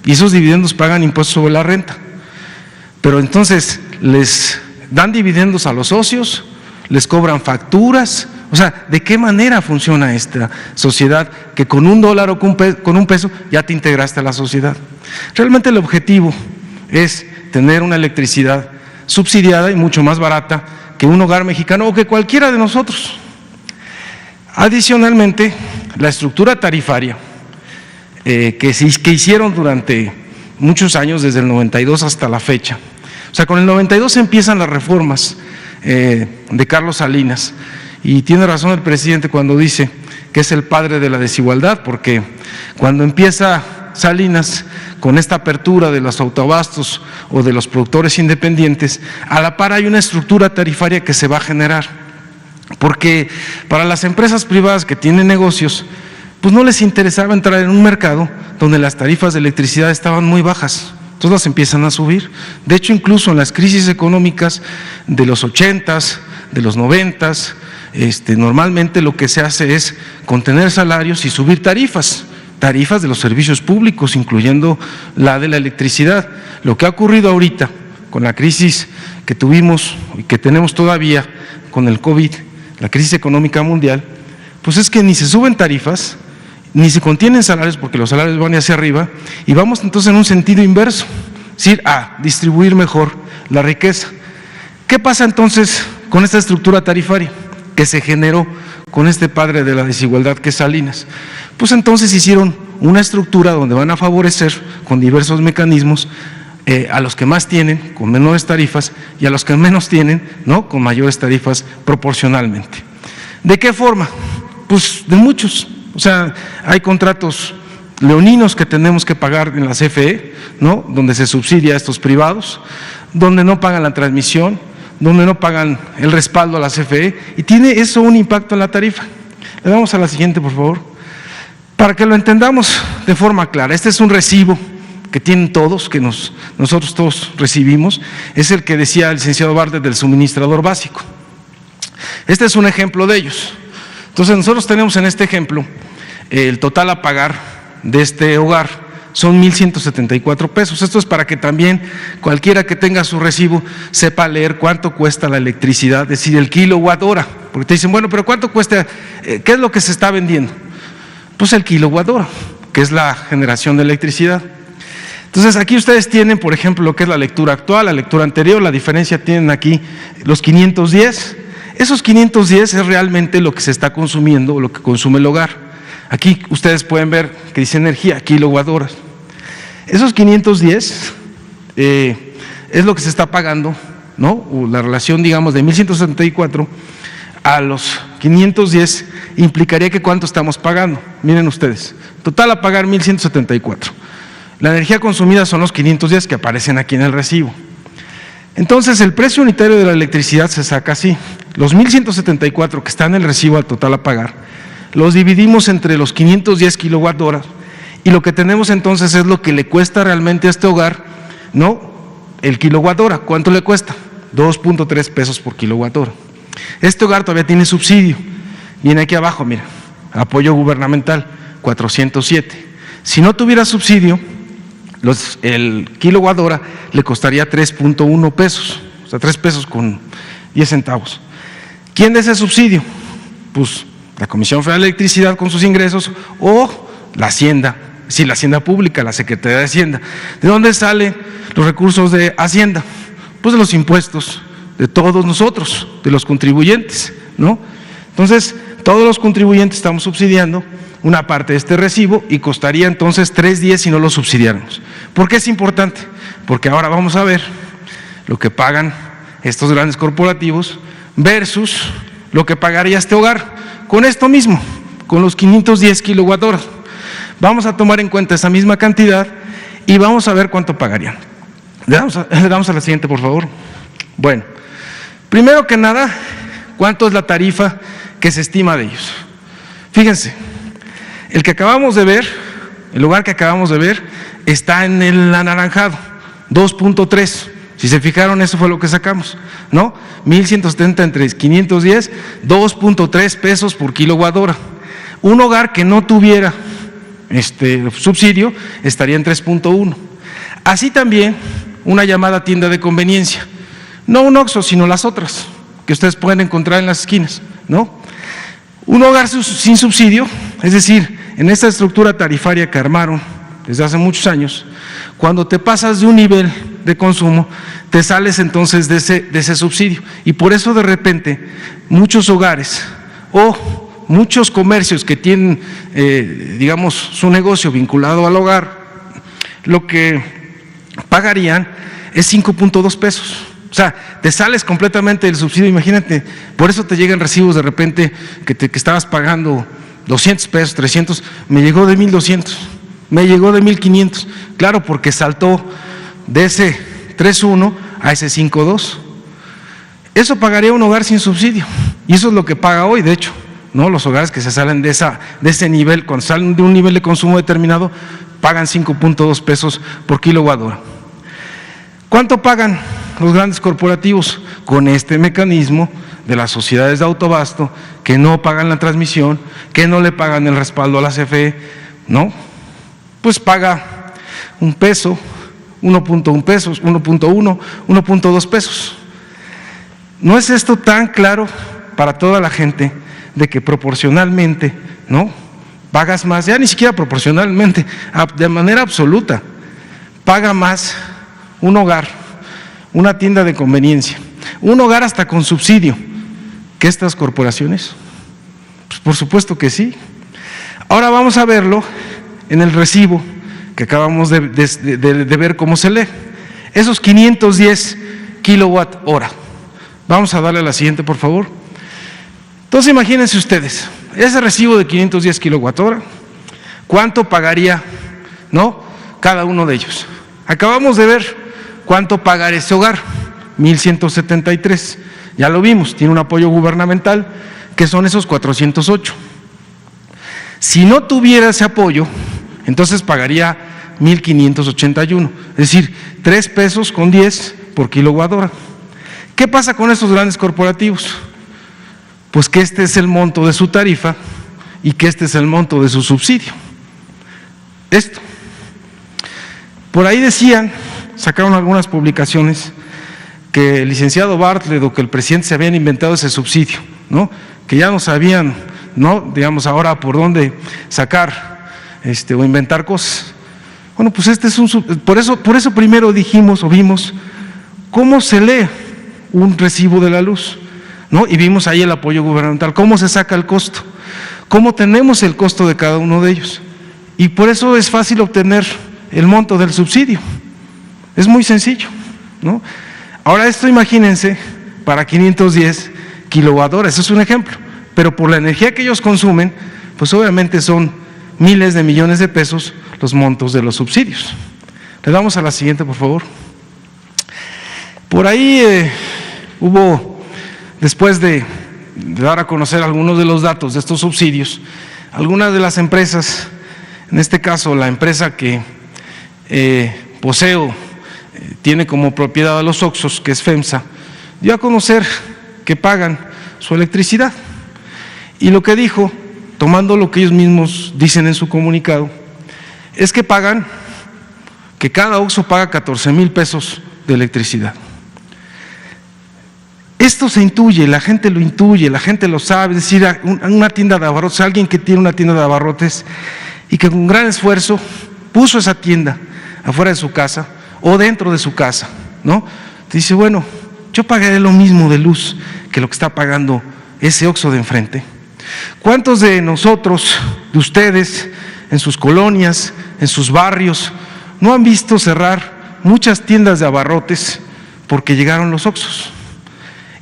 y esos dividendos pagan impuestos sobre la renta. Pero entonces les dan dividendos a los socios, les cobran facturas. O sea, ¿de qué manera funciona esta sociedad que con $1 o con un peso ya te integraste a la sociedad? Realmente el objetivo es tener una electricidad subsidiada y mucho más barata que un hogar mexicano o que cualquiera de nosotros. Adicionalmente, la estructura tarifaria que hicieron durante muchos años, desde el 92 hasta la fecha. O sea, con el 92 empiezan las reformas de Carlos Salinas, y tiene razón el presidente cuando dice que es el padre de la desigualdad, porque cuando empieza Salinas con esta apertura de los autoabastos o de los productores independientes, a la par hay una estructura tarifaria que se va a generar, porque para las empresas privadas que tienen negocios, pues no les interesaba entrar en un mercado donde las tarifas de electricidad estaban muy bajas, entonces las empiezan a subir. De hecho, incluso en las crisis económicas de los 80s, de los 90s, normalmente lo que se hace es contener salarios y subir tarifas de los servicios públicos, incluyendo la de la electricidad. Lo que ha ocurrido ahorita con la crisis que tuvimos y que tenemos todavía con el COVID, la crisis económica mundial, pues es que ni se suben tarifas, ni se contienen salarios, porque los salarios van hacia arriba, y vamos entonces en un sentido inverso, es decir, a distribuir mejor la riqueza. ¿Qué pasa entonces con esta estructura tarifaria que se generó con este padre de la desigualdad que es Salinas? Pues entonces hicieron una estructura donde van a favorecer con diversos mecanismos a los que más tienen con menores tarifas y a los que menos tienen, ¿no?, con mayores tarifas proporcionalmente. ¿De qué forma? Pues de muchos. O sea, hay contratos leoninos que tenemos que pagar en la CFE, ¿no?, donde se subsidia a estos privados, donde no pagan la transmisión, donde no pagan el respaldo a la CFE, y tiene eso un impacto en la tarifa. Le damos a la siguiente, por favor, para que lo entendamos de forma clara. Este es un recibo que tienen todos, que nosotros todos recibimos, es el que decía el licenciado Bartlett del suministrador básico. Este es un ejemplo de ellos. Entonces nosotros tenemos en este ejemplo el total a pagar de este hogar son 1,174 pesos. Esto es para que también cualquiera que tenga su recibo sepa leer cuánto cuesta la electricidad, es decir, el kilowatt hora, porque te dicen, bueno, pero ¿cuánto cuesta? ¿Qué es lo que se está vendiendo? Pues el kilowatt hora, que es la generación de electricidad. Entonces aquí ustedes tienen, por ejemplo, lo que es la lectura actual, la lectura anterior. La diferencia tienen aquí los 510. Esos 510 es realmente lo que se está consumiendo o lo que consume el hogar. Aquí ustedes pueden ver que dice energía, kilowatt horas. Esos 510 es lo que se está pagando, ¿no? O la relación, digamos, de 1,174 a los 510 implicaría que cuánto estamos pagando. Miren ustedes, total a pagar 1,174. La energía consumida son los 510 que aparecen aquí en el recibo. Entonces, el precio unitario de la electricidad se saca así. Los 1,174 que están en el recibo al total a pagar, los dividimos entre los 510 kilowatt horas, y lo que tenemos entonces es lo que le cuesta realmente a este hogar, ¿no?, el kilowatt hora. ¿Cuánto le cuesta? 2.3 pesos por kilowatt hora. Este hogar todavía tiene subsidio. Viene aquí abajo, mira, apoyo gubernamental, 407. Si no tuviera subsidio, el kilowatt hora le costaría 3.1 pesos, o sea, 3 pesos con 10 centavos. ¿Quién da ese subsidio? Pues la Comisión Federal de Electricidad con sus ingresos o la Hacienda, si la Hacienda Pública, la Secretaría de Hacienda. ¿De dónde salen los recursos de Hacienda? Pues de los impuestos de todos nosotros, de los contribuyentes, ¿no? Entonces, todos los contribuyentes estamos subsidiando una parte de este recibo y costaría entonces 3.10 si no lo subsidiáramos. ¿Por qué es importante? Porque ahora vamos a ver lo que pagan estos grandes corporativos versus lo que pagaría este hogar con esto mismo, con los 510 kilowatt-horas. Vamos a tomar en cuenta esa misma cantidad y vamos a ver cuánto pagarían. Le damos a la siguiente, por favor. Bueno, primero que nada, ¿cuánto es la tarifa que se estima de ellos? Fíjense, el que acabamos de ver, el hogar que acabamos de ver, está en el anaranjado, 2.3. Si se fijaron, eso fue lo que sacamos, ¿no? 1,170 entre 510, 2.3 pesos por kilowatt hora. Un hogar que no tuviera subsidio estaría en 3.1. Así también una llamada tienda de conveniencia, no un Oxxo, sino las otras que ustedes pueden encontrar en las esquinas, ¿no? Un hogar sin subsidio, es decir, en esta estructura tarifaria que armaron desde hace muchos años, cuando te pasas de un nivel de consumo, te sales entonces de ese subsidio. Y por eso de repente muchos hogares o muchos comercios que tienen, digamos, su negocio vinculado al hogar, lo que pagarían es 5.2 pesos. O sea, te sales completamente del subsidio, imagínate, por eso te llegan recibos de repente que estabas pagando 200 pesos, 300, me llegó de 1,200, me llegó de 1,500, claro, porque saltó de ese 3.1 a ese 5.2. Eso pagaría un hogar sin subsidio, y eso es lo que paga hoy, de hecho, ¿no? Los hogares que se salen de ese nivel, cuando salen de un nivel de consumo determinado, pagan 5.2 pesos por kilowatt hora. ¿Cuánto pagan los grandes corporativos con este mecanismo de las sociedades de autoabasto que no pagan la transmisión, que no le pagan el respaldo a la CFE? ¿No? Pues paga 1 peso, 1.1 pesos, 1.1, 1.2 pesos. ¿No es esto tan claro para toda la gente de que proporcionalmente, ¿no? Pagas más, ya ni siquiera proporcionalmente, de manera absoluta, paga más un hogar, una tienda de conveniencia, un hogar hasta con subsidio, que estas corporaciones? Pues por supuesto que sí. Ahora vamos a verlo en el recibo que acabamos de ver cómo se lee. Esos 510 kilowatt hora. Vamos a darle a la siguiente, por favor. Entonces imagínense ustedes, ese recibo de 510 kilowatt hora, ¿cuánto pagaría, no? Cada uno de ellos. Acabamos de ver cuánto pagar ese hogar, 1,173. Ya lo vimos, tiene un apoyo gubernamental, que son esos 408. Si no tuviera ese apoyo, entonces pagaría 1,581, es decir, 3 pesos con 10 por kilowatt hora. ¿Qué pasa con estos grandes corporativos? Pues que este es el monto de su tarifa y que este es el monto de su subsidio. Esto. Por ahí decían, sacaron algunas publicaciones, que el licenciado Bartlett o que el presidente se habían inventado ese subsidio, ¿no? Que ya no sabían, ¿no? Digamos, ahora por dónde sacar o inventar cosas. Bueno, pues este es por eso primero dijimos o vimos cómo se lee un recibo de la luz, ¿no? Y vimos ahí el apoyo gubernamental, cómo se saca el costo, cómo tenemos el costo de cada uno de ellos. Y por eso es fácil obtener el monto del subsidio. Es muy sencillo, ¿no? Ahora esto imagínense para 510 kilowatt horas, eso es un ejemplo, pero por la energía que ellos consumen, pues obviamente son miles de millones de pesos los montos de los subsidios. Le damos a la siguiente, por favor. Por ahí hubo, después de dar a conocer algunos de los datos de estos subsidios, algunas de las empresas, en este caso la empresa que Poseo tiene como propiedad a los Oxxos, que es FEMSA, dio a conocer que pagan su electricidad. Y lo que dijo, tomando lo que ellos mismos dicen en su comunicado, es que pagan, que cada Oxxo paga 14,000 pesos de electricidad. Esto se intuye, la gente lo intuye, la gente lo sabe. Es decir, una tienda de abarrotes, alguien que tiene una tienda de abarrotes y que con gran esfuerzo puso esa tienda afuera de su casa o dentro de su casa, ¿no? Dice, bueno, yo pagaré lo mismo de luz que lo que está pagando ese Oxxo de enfrente. ¿Cuántos de nosotros, de ustedes, en sus colonias, en sus barrios, no han visto cerrar muchas tiendas de abarrotes porque llegaron los Oxxos?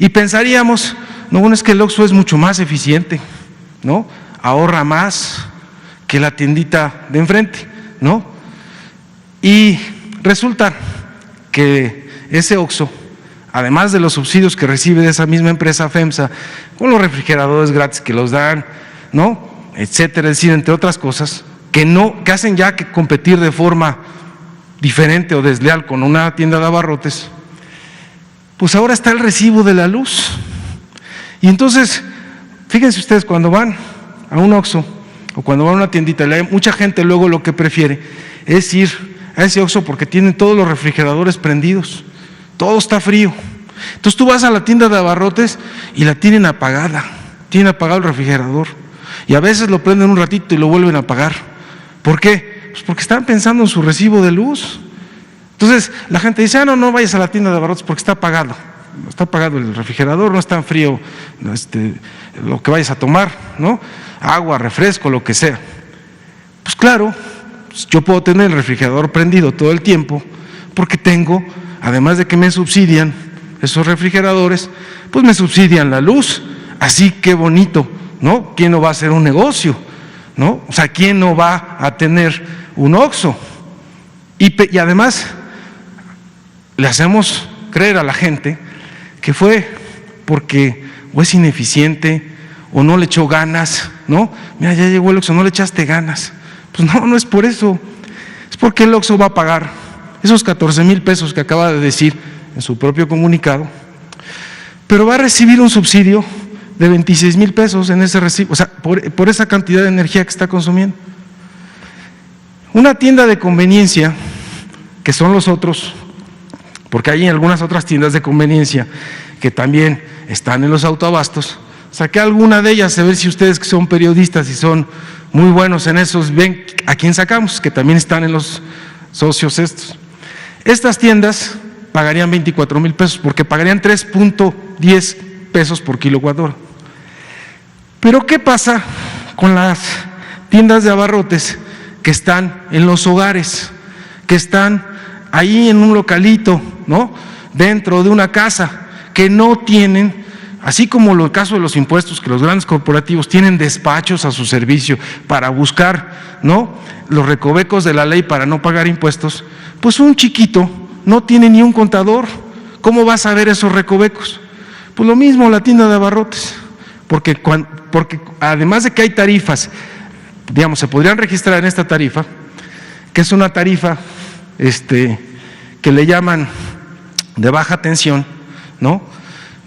Y pensaríamos, no, bueno, es que el Oxxo es mucho más eficiente, ¿no? Ahorra más que la tiendita de enfrente, ¿no? Y resulta que ese Oxxo, además de los subsidios que recibe de esa misma empresa FEMSA, con los refrigeradores gratis que los dan, ¿no?, etcétera, es decir, entre otras cosas, que hacen ya que competir de forma diferente o desleal con una tienda de abarrotes, pues ahora está el recibo de la luz. Y entonces, fíjense ustedes, cuando van a un Oxxo o cuando van a una tiendita, mucha gente luego lo que prefiere es ir a ese Oxxo porque tienen todos los refrigeradores prendidos, todo está frío. Entonces tú vas a la tienda de abarrotes y la tienen apagada, tienen apagado el refrigerador y a veces lo prenden un ratito y lo vuelven a apagar. ¿Por qué? Pues porque están pensando en su recibo de luz. Entonces la gente dice, no vayas a la tienda de abarrotes porque está apagado el refrigerador, no es tan frío lo que vayas a tomar, ¿no? Agua, refresco, lo que sea. Pues claro, yo puedo tener el refrigerador prendido todo el tiempo porque tengo, además de que me subsidian esos refrigeradores, pues me subsidian la luz. Así que bonito, ¿no? ¿Quién no va a hacer un negocio? ¿No? O sea, ¿quién no va a tener un Oxxo? Y además le hacemos creer a la gente que fue porque o es ineficiente o no le echó ganas, ¿no? Mira, ya llegó el Oxxo, no le echaste ganas. Pues no es por eso, es porque el Oxxo va a pagar esos 14,000 pesos que acaba de decir en su propio comunicado, pero va a recibir un subsidio de 26,000 pesos en ese recibo, o sea, por esa cantidad de energía que está consumiendo. Una tienda de conveniencia, que son los otros, porque hay algunas otras tiendas de conveniencia que también están en los autoabastos, saqué alguna de ellas, a ver si ustedes que son periodistas y son muy buenos en esos, ven a quién sacamos, que también están en los socios estos. Estas tiendas pagarían 24,000 pesos porque pagarían 3.10 pesos por kilowatt hora. Pero ¿qué pasa con las tiendas de abarrotes que están en los hogares, que están ahí en un localito, ¿no?, dentro de una casa, que no tienen, así como el caso de los impuestos, que los grandes corporativos tienen despachos a su servicio para buscar, ¿no?, los recovecos de la ley para no pagar impuestos? Pues un chiquito no tiene ni un contador. ¿Cómo va a saber esos recovecos? Pues lo mismo la tienda de abarrotes, porque además de que hay tarifas, digamos, se podrían registrar en esta tarifa, que es una tarifa que le llaman de baja tensión, ¿no?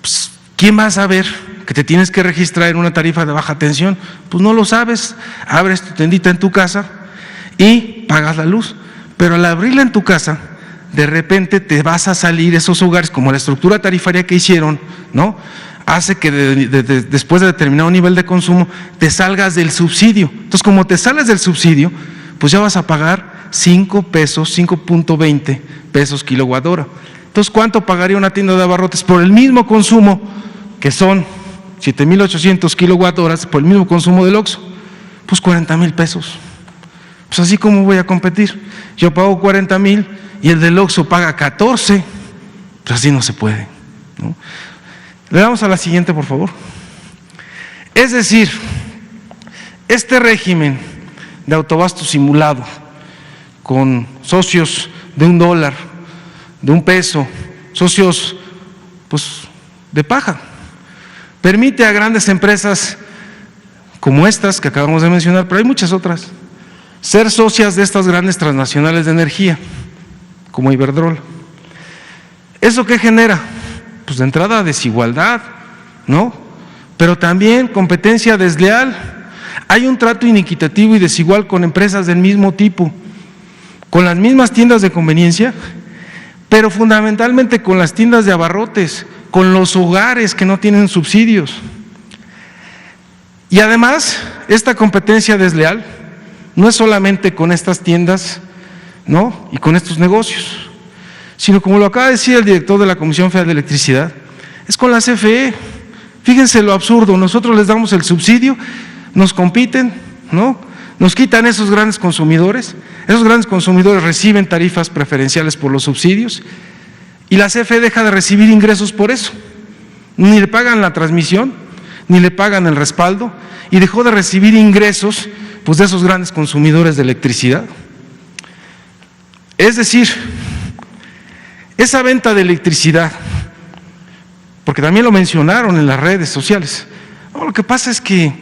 Pues, ¿quién va a saber que te tienes que registrar en una tarifa de baja tensión? Pues no lo sabes, abres tu tendita en tu casa y pagas la luz, pero al abrirla en tu casa, de repente te vas a salir esos hogares, como la estructura tarifaria que hicieron, ¿no?, hace que después de determinado nivel de consumo te salgas del subsidio. Entonces, como te sales del subsidio, pues ya vas a pagar 5 pesos, 5.20 pesos kilowatt hora. Entonces, ¿cuánto pagaría una tienda de abarrotes por el mismo consumo, que son 7,800 kilowatt horas, por el mismo consumo del Oxxo? Pues 40,000 pesos. Pues así como voy a competir. Yo pago 40,000 y el del Oxxo paga 14, pues así no se puede, ¿no? Le damos a la siguiente, por favor. Es decir, este régimen de autoabasto simulado, con socios de $1, de $1, socios pues de paja, permite a grandes empresas como estas que acabamos de mencionar, pero hay muchas otras, ser socias de estas grandes transnacionales de energía, como Iberdrola. ¿Eso qué genera? Pues de entrada desigualdad, ¿no? Pero también competencia desleal. Hay un trato inequitativo y desigual con empresas del mismo tipo, con las mismas tiendas de conveniencia, pero fundamentalmente con las tiendas de abarrotes, con los hogares que no tienen subsidios. Y además, esta competencia desleal no es solamente con estas tiendas, ¿no?, y con estos negocios, sino, como lo acaba de decir el director de la Comisión Federal de Electricidad, es con la CFE. Fíjense lo absurdo, nosotros les damos el subsidio, nos compiten, ¿no?, nos quitan esos grandes consumidores reciben tarifas preferenciales por los subsidios y la CFE deja de recibir ingresos por eso. Ni le pagan la transmisión, ni le pagan el respaldo, y dejó de recibir ingresos pues de esos grandes consumidores de electricidad. Es decir, esa venta de electricidad, porque también lo mencionaron en las redes sociales, no, lo que pasa es que,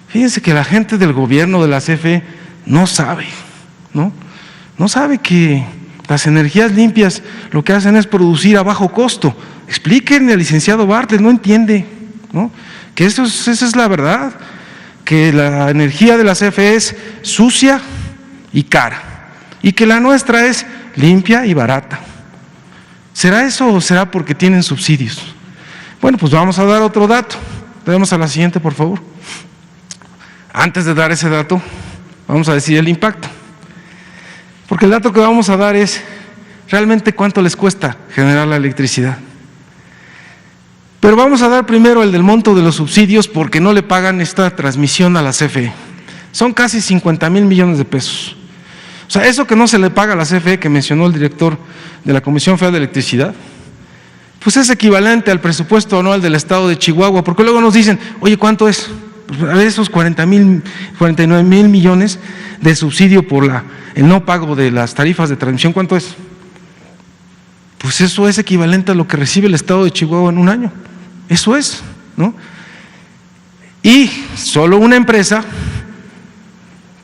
fíjense que la gente del gobierno de la CFE no sabe, no sabe que las energías limpias lo que hacen es producir a bajo costo. Explíquenle al licenciado Bartlett, no entiende, ¿no?, que esa es la verdad, que la energía de la CFE es sucia y cara, y que la nuestra es limpia y barata. ¿Será eso o será porque tienen subsidios? Bueno, pues vamos a dar otro dato. Tenemos a la siguiente, por favor. Antes de dar ese dato, vamos a decir el impacto. Porque el dato que vamos a dar es realmente cuánto les cuesta generar la electricidad. Pero vamos a dar primero el del monto de los subsidios, porque no le pagan esta transmisión a la CFE. Son casi 50,000 millones de pesos. O sea, eso que no se le paga a la CFE, que mencionó el director de la Comisión Federal de Electricidad, pues es equivalente al presupuesto anual del estado de Chihuahua, porque luego nos dicen, oye, ¿cuánto es? Pues a esos 49,000 millones de subsidio por el no pago de las tarifas de transmisión, ¿cuánto es? Pues eso es equivalente a lo que recibe el estado de Chihuahua en un año. Eso es, ¿no? Y solo una empresa,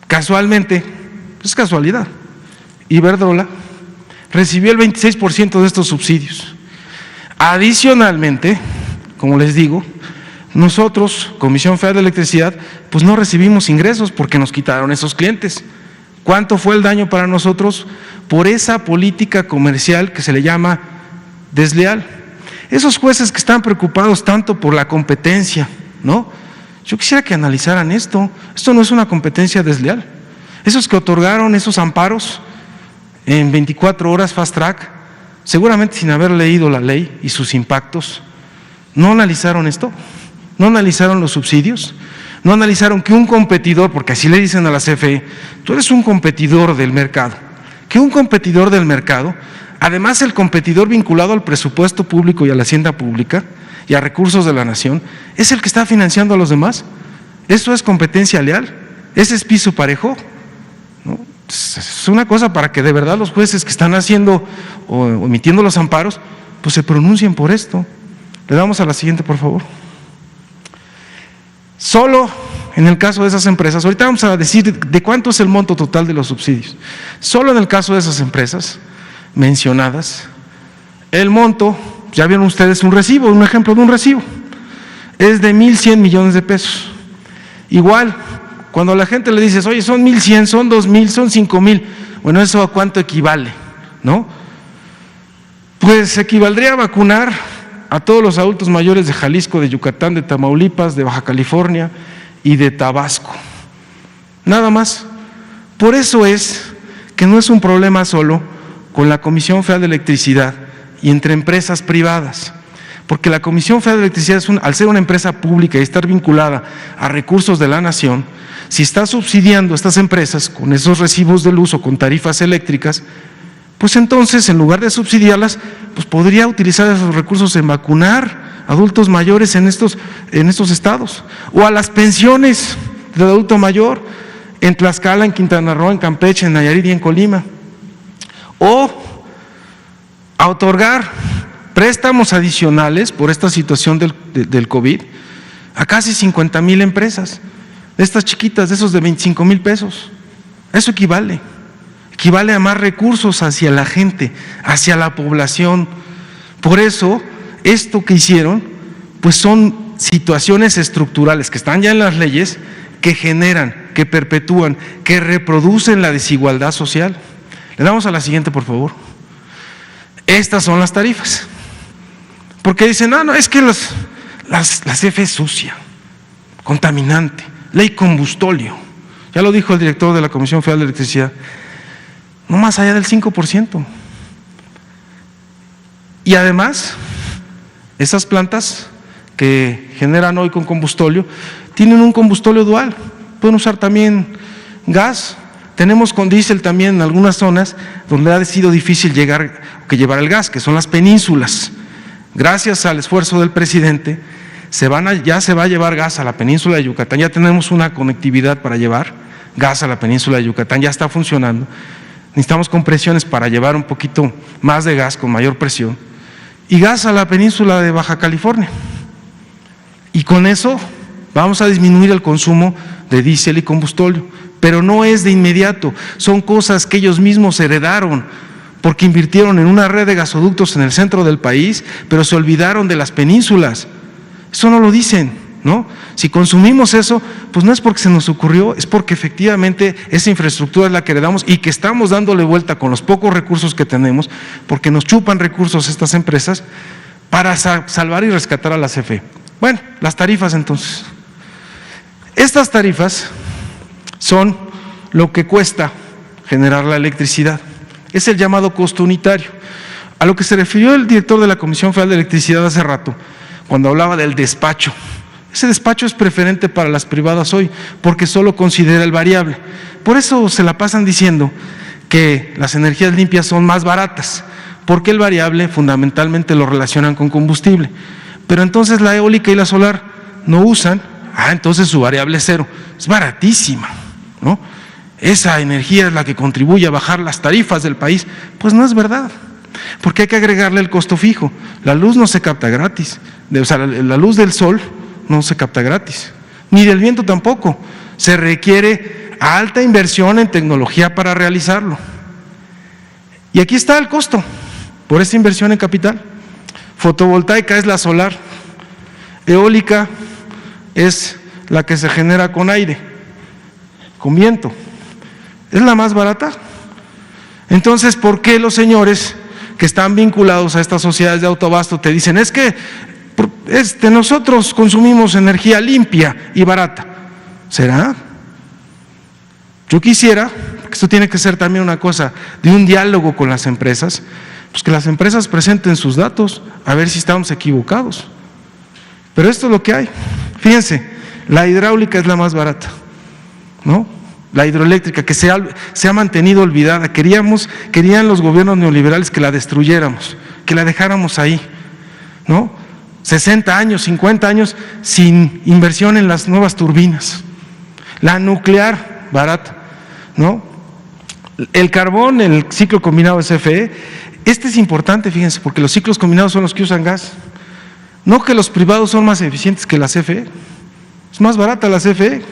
casualmente, es casualidad, Iberdrola, recibió el 26% de estos subsidios. Adicionalmente, como les digo, nosotros, Comisión Federal de Electricidad, pues no recibimos ingresos porque nos quitaron esos clientes. ¿Cuánto fue el daño para nosotros por esa política comercial que se le llama desleal? Esos jueces que están preocupados tanto por la competencia, ¿no? Yo quisiera que analizaran esto. Esto no es una competencia desleal. Esos que otorgaron esos amparos en 24 horas fast track, seguramente sin haber leído la ley y sus impactos, no analizaron esto, no analizaron los subsidios, no analizaron que un competidor, porque así le dicen a la CFE, tú eres un competidor del mercado, que un competidor del mercado, además el competidor vinculado al presupuesto público y a la hacienda pública y a recursos de la nación, es el que está financiando a los demás. ¿Eso es competencia leal? ¿Ese es piso parejo? ¿No? Es una cosa para que de verdad los jueces que están haciendo o emitiendo los amparos, pues se pronuncien por esto. Le damos a la siguiente, por favor. Solo en el caso de esas empresas, ahorita vamos a decir de cuánto es el monto total de los subsidios. Solo en el caso de esas empresas mencionadas, el monto, ya vieron ustedes un recibo, un ejemplo de un recibo, es de 1,100 millones de pesos. Igual, cuando a la gente le dices, oye, son 1,100, son 2,000, son 5,000, bueno, ¿eso a cuánto equivale? ¿No? Pues equivaldría a vacunar a todos los adultos mayores de Jalisco, de Yucatán, de Tamaulipas, de Baja California y de Tabasco. Nada más. Por eso es que no es un problema solo con la Comisión Federal de Electricidad y entre empresas privadas, porque la Comisión Federal de Electricidad, al ser una empresa pública y estar vinculada a recursos de la nación, si está subsidiando a estas empresas con esos recibos de luz o con tarifas eléctricas, pues entonces en lugar de subsidiarlas, pues podría utilizar esos recursos en vacunar adultos mayores en estos estados, o a las pensiones del adulto mayor en Tlaxcala, en Quintana Roo, en Campeche, en Nayarit y en Colima, o a otorgar préstamos adicionales por esta situación del COVID a casi 50,000 empresas, de estas chiquitas, de esos de 25,000 pesos. Eso equivale a más recursos hacia la gente, hacia la población. Por eso, esto que hicieron, pues son situaciones estructurales que están ya en las leyes, que generan, que perpetúan, que reproducen la desigualdad social. Le damos a la siguiente, por favor. Estas son las tarifas. Porque dicen, no, es que la CFE es sucia, contaminante, ley combustóleo. Ya lo dijo el director de la Comisión Federal de Electricidad, no más allá del 5%. Y además, esas plantas que generan hoy con combustóleo, tienen un combustóleo dual, pueden usar también gas. Tenemos con diésel también en algunas zonas donde ha sido difícil llevar el gas, que son las penínsulas. Gracias al esfuerzo del presidente, ya se va a llevar gas a la península de Yucatán, ya tenemos una conectividad para llevar gas a la península de Yucatán, ya está funcionando. Necesitamos compresiones para llevar un poquito más de gas con mayor presión y gas a la península de Baja California. Y con eso vamos a disminuir el consumo de diésel y combustóleo, pero no es de inmediato, son cosas que ellos mismos heredaron, porque invirtieron en una red de gasoductos en el centro del país, pero se olvidaron de las penínsulas. Eso no lo dicen, ¿no? Si consumimos eso, pues no es porque se nos ocurrió, es porque efectivamente esa infraestructura es la que heredamos y que estamos dándole vuelta con los pocos recursos que tenemos, porque nos chupan recursos estas empresas para salvar y rescatar a la CFE. Bueno, las tarifas entonces. Estas tarifas son lo que cuesta generar la electricidad. Es el llamado costo unitario. A lo que se refirió el director de la Comisión Federal de Electricidad hace rato, cuando hablaba del despacho. Ese despacho es preferente para las privadas hoy, porque solo considera el variable. Por eso se la pasan diciendo que las energías limpias son más baratas, porque el variable fundamentalmente lo relacionan con combustible. Pero entonces la eólica y la solar no usan, entonces su variable es cero. Es baratísima, ¿no? Esa energía es la que contribuye a bajar las tarifas del país. Pues no es verdad, porque hay que agregarle el costo fijo. La luz no se capta gratis, la luz del sol no se capta gratis, ni del viento tampoco. Se requiere alta inversión en tecnología para realizarlo. Y aquí está el costo por esa inversión en capital. Fotovoltaica es la solar, eólica es la que se genera con aire, con viento. ¿Es la más barata? Entonces, ¿por qué los señores que están vinculados a estas sociedades de autoabasto te dicen, es que nosotros consumimos energía limpia y barata? ¿Será? Yo quisiera, porque esto tiene que ser también una cosa de un diálogo con las empresas, pues que las empresas presenten sus datos, a ver si estamos equivocados. Pero esto es lo que hay. Fíjense, la hidráulica es la más barata, ¿no? La hidroeléctrica, que se ha mantenido olvidada. Querían los gobiernos neoliberales que la destruyéramos, que la dejáramos ahí, ¿no? 60 años, 50 años sin inversión en las nuevas turbinas. La nuclear, barata, ¿no? El carbón, el ciclo combinado de CFE, este es importante, fíjense, porque los ciclos combinados son los que usan gas. No que los privados son más eficientes que la CFE, es más barata la CFE.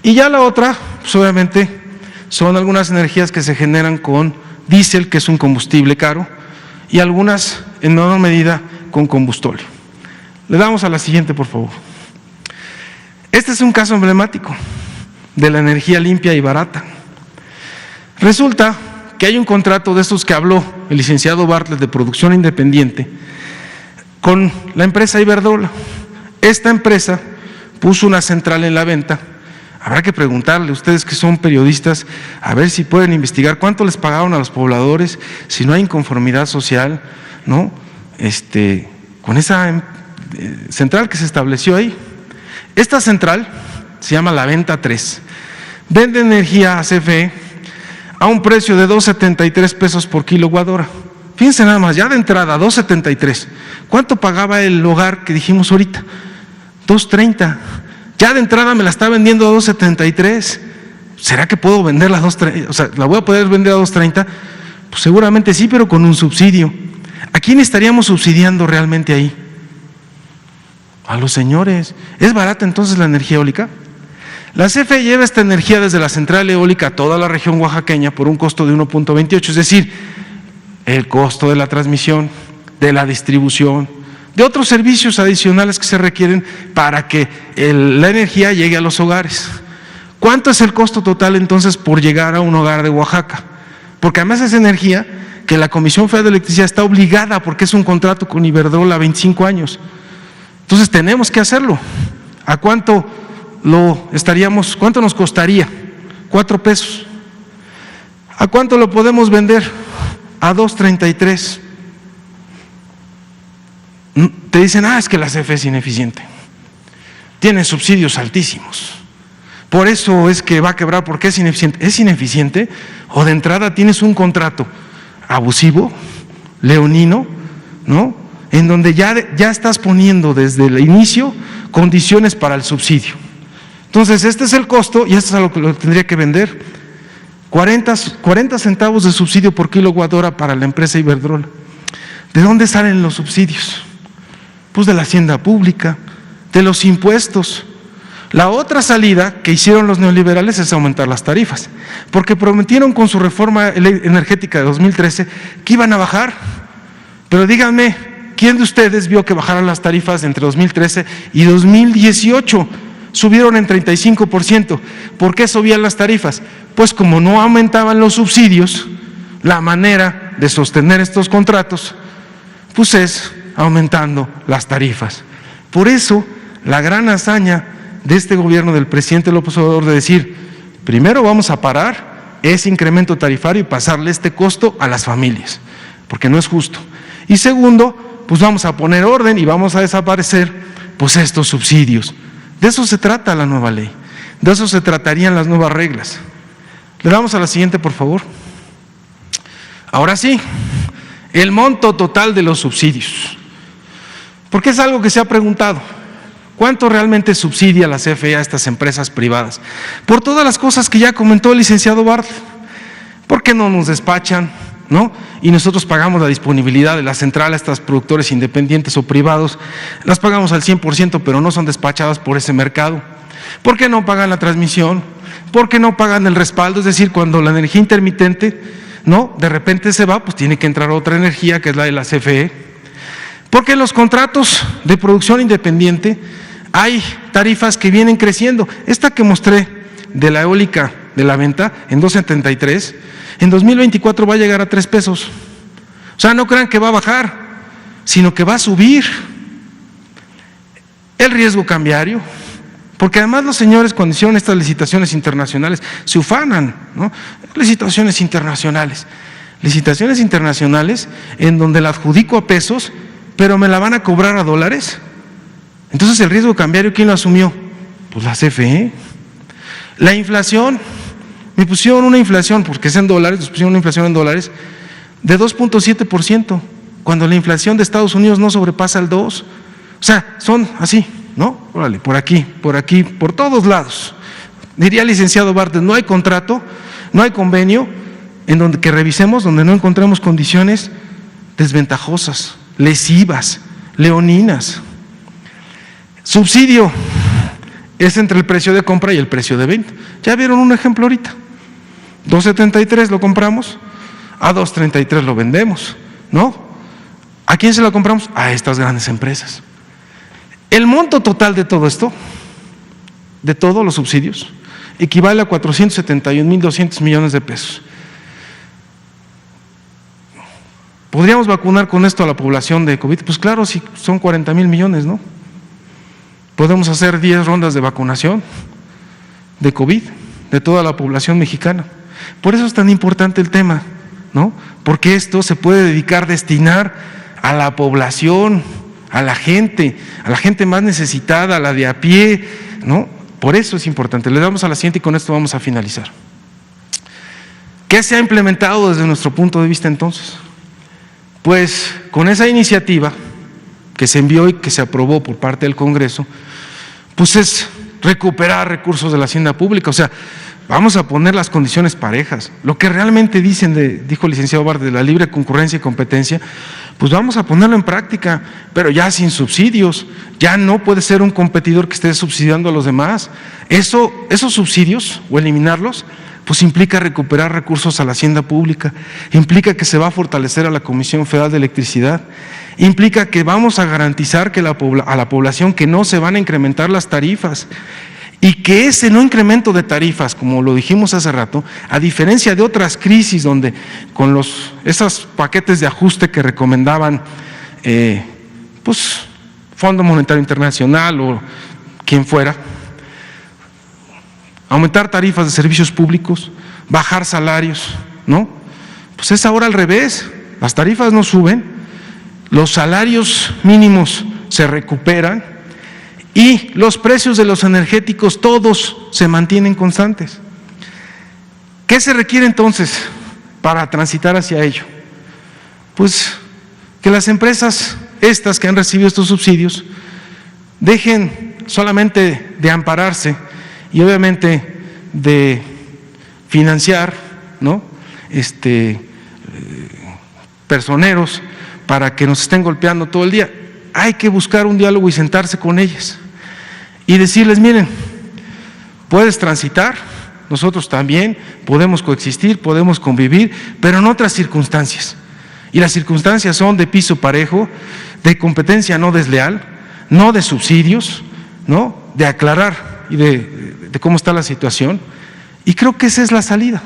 Y ya la otra, pues obviamente, son algunas energías que se generan con diésel, que es un combustible caro, y algunas, en menor medida, con combustóleo. Le damos a la siguiente, por favor. Este es un caso emblemático de la energía limpia y barata. Resulta que hay un contrato de estos que habló el licenciado Bartlett de producción independiente con la empresa Iberdrola. Esta empresa puso una central en la venta. Habrá que preguntarle, ustedes que son periodistas, a ver si pueden investigar cuánto les pagaron a los pobladores, si no hay inconformidad social, ¿no? Con esa central que se estableció ahí. Esta central se llama La Venta 3, vende energía a CFE a un precio de 2.73 pesos por kilowatt hora. Fíjense nada más, ya de entrada, 2.73. ¿Cuánto pagaba el hogar que dijimos ahorita? 2.30. Ya de entrada me la está vendiendo a 2.73. ¿Será que puedo venderla a 2.30? O sea, ¿la voy a poder vender a 2.30? Pues seguramente sí, pero con un subsidio. ¿A quién estaríamos subsidiando realmente ahí? A los señores. ¿Es barata entonces la energía eólica? La CFE lleva esta energía desde la central eólica a toda la región oaxaqueña por un costo de 1.28, es decir, el costo de la transmisión, de la distribución, de otros servicios adicionales que se requieren para que la energía llegue a los hogares. ¿Cuánto es el costo total entonces por llegar a un hogar de Oaxaca? Porque además esa energía que la Comisión Federal de Electricidad está obligada, porque es un contrato con Iberdrola a 25 años. Entonces tenemos que hacerlo. ¿A cuánto cuánto nos costaría? 4 pesos. ¿A cuánto lo podemos vender? A 2.33. Te dicen, es que la CFE es ineficiente. Tiene subsidios altísimos. Por eso es que va a quebrar, porque es ineficiente. ¿Es ineficiente? O de entrada tienes un contrato abusivo, leonino, ¿no? En donde ya estás poniendo desde el inicio condiciones para el subsidio. Entonces, este es el costo y esto es a lo que lo tendría que vender. 40 centavos de subsidio por kilowatt hora para la empresa Iberdrola. ¿De dónde salen los subsidios? Pues de la hacienda pública, de los impuestos. La otra salida que hicieron los neoliberales es aumentar las tarifas, porque prometieron con su reforma energética de 2013 que iban a bajar. Pero díganme, ¿quién de ustedes vio que bajaran las tarifas entre 2013 y 2018? Subieron en 35%. ¿Por qué subían las tarifas? Pues como no aumentaban los subsidios, la manera de sostener estos contratos, pues es aumentando las tarifas. Por eso, la gran hazaña de este gobierno del presidente López Obrador de decir, primero vamos a parar ese incremento tarifario y pasarle este costo a las familias, porque no es justo. Y segundo, pues vamos a poner orden y vamos a desaparecer pues estos subsidios. De eso se trata la nueva ley, de eso se tratarían las nuevas reglas. Le damos a la siguiente, por favor. Ahora sí, el monto total de los subsidios, porque es algo que se ha preguntado. ¿Cuánto realmente subsidia la CFE a estas empresas privadas? Por todas las cosas que ya comentó el licenciado Bartlett. ¿Por qué no nos despachan, no? Y nosotros pagamos la disponibilidad de la central a estos productores independientes o privados, las pagamos al 100%, pero no son despachadas por ese mercado. ¿Por qué no pagan la transmisión? ¿Por qué no pagan el respaldo? Es decir, cuando la energía intermitente, no, de repente se va, pues tiene que entrar otra energía que es la de la CFE. Porque en los contratos de producción independiente hay tarifas que vienen creciendo. Esta que mostré de la eólica de la venta en 2.73, en 2024 va a llegar a 3 pesos. O sea, no crean que va a bajar, sino que va a subir. El riesgo cambiario, porque además los señores cuando hicieron estas licitaciones internacionales se ufanan, ¿no? Licitaciones internacionales en donde la adjudico a pesos, pero me la van a cobrar a dólares. Entonces el riesgo cambiario, ¿quién lo asumió? Pues la CFE. La inflación, me pusieron una inflación, porque es en dólares, nos pusieron una inflación en dólares, de 2.7%, cuando la inflación de Estados Unidos no sobrepasa el 2%. O sea, son así, ¿no? Órale, por aquí, por todos lados. Diría el licenciado Bartlett, no hay contrato, no hay convenio en donde que revisemos, donde no encontremos condiciones desventajosas, lesivas, leoninas. Subsidio es entre el precio de compra y el precio de venta. Ya vieron un ejemplo ahorita. 2.73 lo compramos, a 2.33 lo vendemos, ¿no? ¿A quién se lo compramos? A estas grandes empresas. El monto total de todo esto, de todos los subsidios, equivale a 471.200 millones de pesos. ¿Podríamos vacunar con esto a la población de COVID? Pues claro, sí, son 40.000 millones, ¿no? Podemos hacer 10 rondas de vacunación de COVID, de toda la población mexicana. Por eso es tan importante el tema, ¿no? Porque esto se puede destinar a la población, a la gente más necesitada, a la de a pie, ¿no? Por eso es importante. Le damos a la siguiente y con esto vamos a finalizar. ¿Qué se ha implementado desde nuestro punto de vista entonces? Pues con esa iniciativa que se envió y que se aprobó por parte del Congreso, pues es recuperar recursos de la hacienda pública. O sea, vamos a poner las condiciones parejas. Lo que realmente dijo el licenciado Bartlett, de la libre concurrencia y competencia, pues vamos a ponerlo en práctica, pero ya sin subsidios. Ya no puede ser un competidor que esté subsidiando a los demás. Esos subsidios, o eliminarlos, pues implica recuperar recursos a la hacienda pública, implica que se va a fortalecer a la Comisión Federal de Electricidad, implica que vamos a garantizar que a la población que no se van a incrementar las tarifas, y que ese no incremento de tarifas, como lo dijimos hace rato, a diferencia de otras crisis donde con esos paquetes de ajuste que recomendaban pues Fondo Monetario Internacional o quien fuera, aumentar tarifas de servicios públicos, bajar salarios, ¿no? Pues es ahora al revés, las tarifas no suben, los salarios mínimos se recuperan y los precios de los energéticos todos se mantienen constantes. ¿Qué se requiere entonces para transitar hacia ello? Pues que las empresas estas que han recibido estos subsidios dejen solamente de ampararse y obviamente de financiar, ¿no? Personeros para que nos estén golpeando todo el día. Hay que buscar un diálogo y sentarse con ellas y decirles, miren, puedes transitar, nosotros también podemos coexistir, podemos convivir, pero en otras circunstancias. Y las circunstancias son de piso parejo, de competencia no desleal, no de subsidios, ¿no? De aclarar y de cómo está la situación. Y creo que esa es la salida.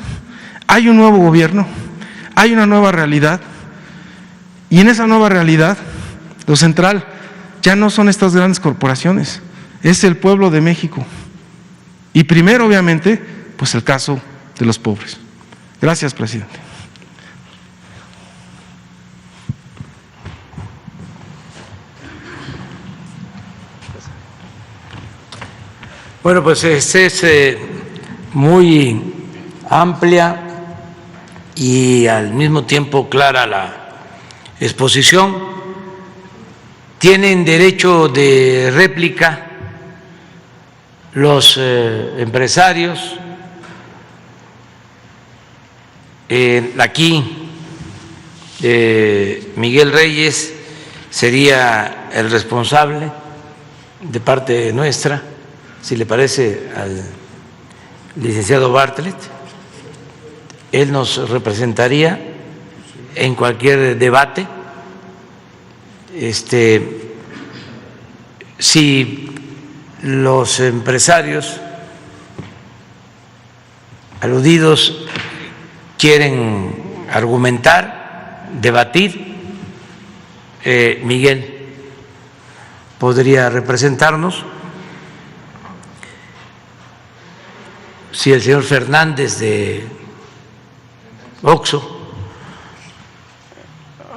Hay un nuevo gobierno, hay una nueva realidad, y en esa nueva realidad, lo central ya no son estas grandes corporaciones, es el pueblo de México. Y primero, obviamente, pues el caso de los pobres. Gracias, presidente. Bueno, pues es muy amplia y al mismo tiempo clara la exposición. Tienen derecho de réplica los empresarios. Aquí Miguel Reyes sería el responsable de parte nuestra, si le parece al licenciado Bartlett. Él nos representaría en cualquier debate. Si los empresarios aludidos quieren argumentar, debatir, Miguel podría representarnos. Si el señor Fernández de Oxxo,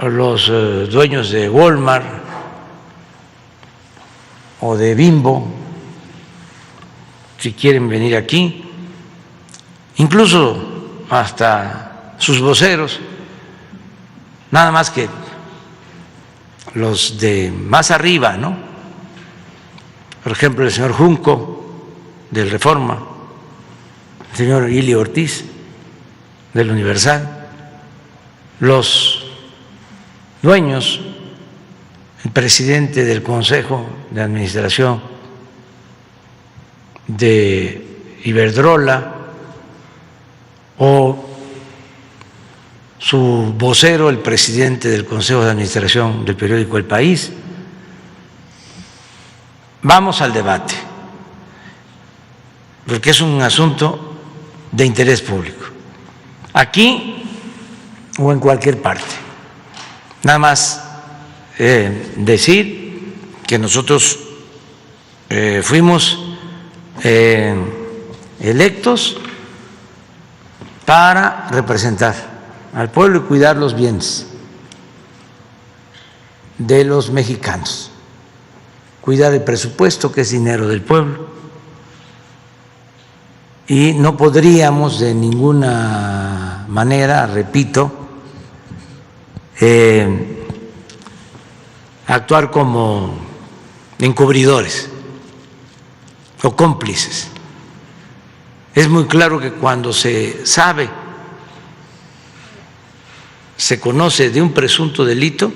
los dueños de Walmart o de Bimbo, si quieren venir aquí, incluso hasta sus voceros, nada más que los de más arriba, ¿no? Por ejemplo, el señor Junco del Reforma, el señor Ili Ortiz del Universal, los dueños, el presidente del Consejo de Administración de Iberdrola o su vocero, el presidente del Consejo de Administración del periódico El País. Vamos al debate, porque es un asunto de interés público, aquí o en cualquier parte. Nada más decir que nosotros fuimos electos para representar al pueblo y cuidar los bienes de los mexicanos, cuidar el presupuesto, que es dinero del pueblo, y no podríamos de ninguna manera, repito, actuar como encubridores o cómplices. Es muy claro que cuando se sabe, se conoce de un presunto delito,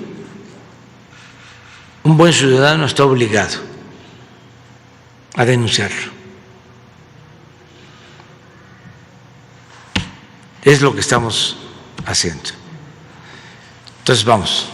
un buen ciudadano está obligado a denunciarlo. Es lo que estamos haciendo. Entonces vamos.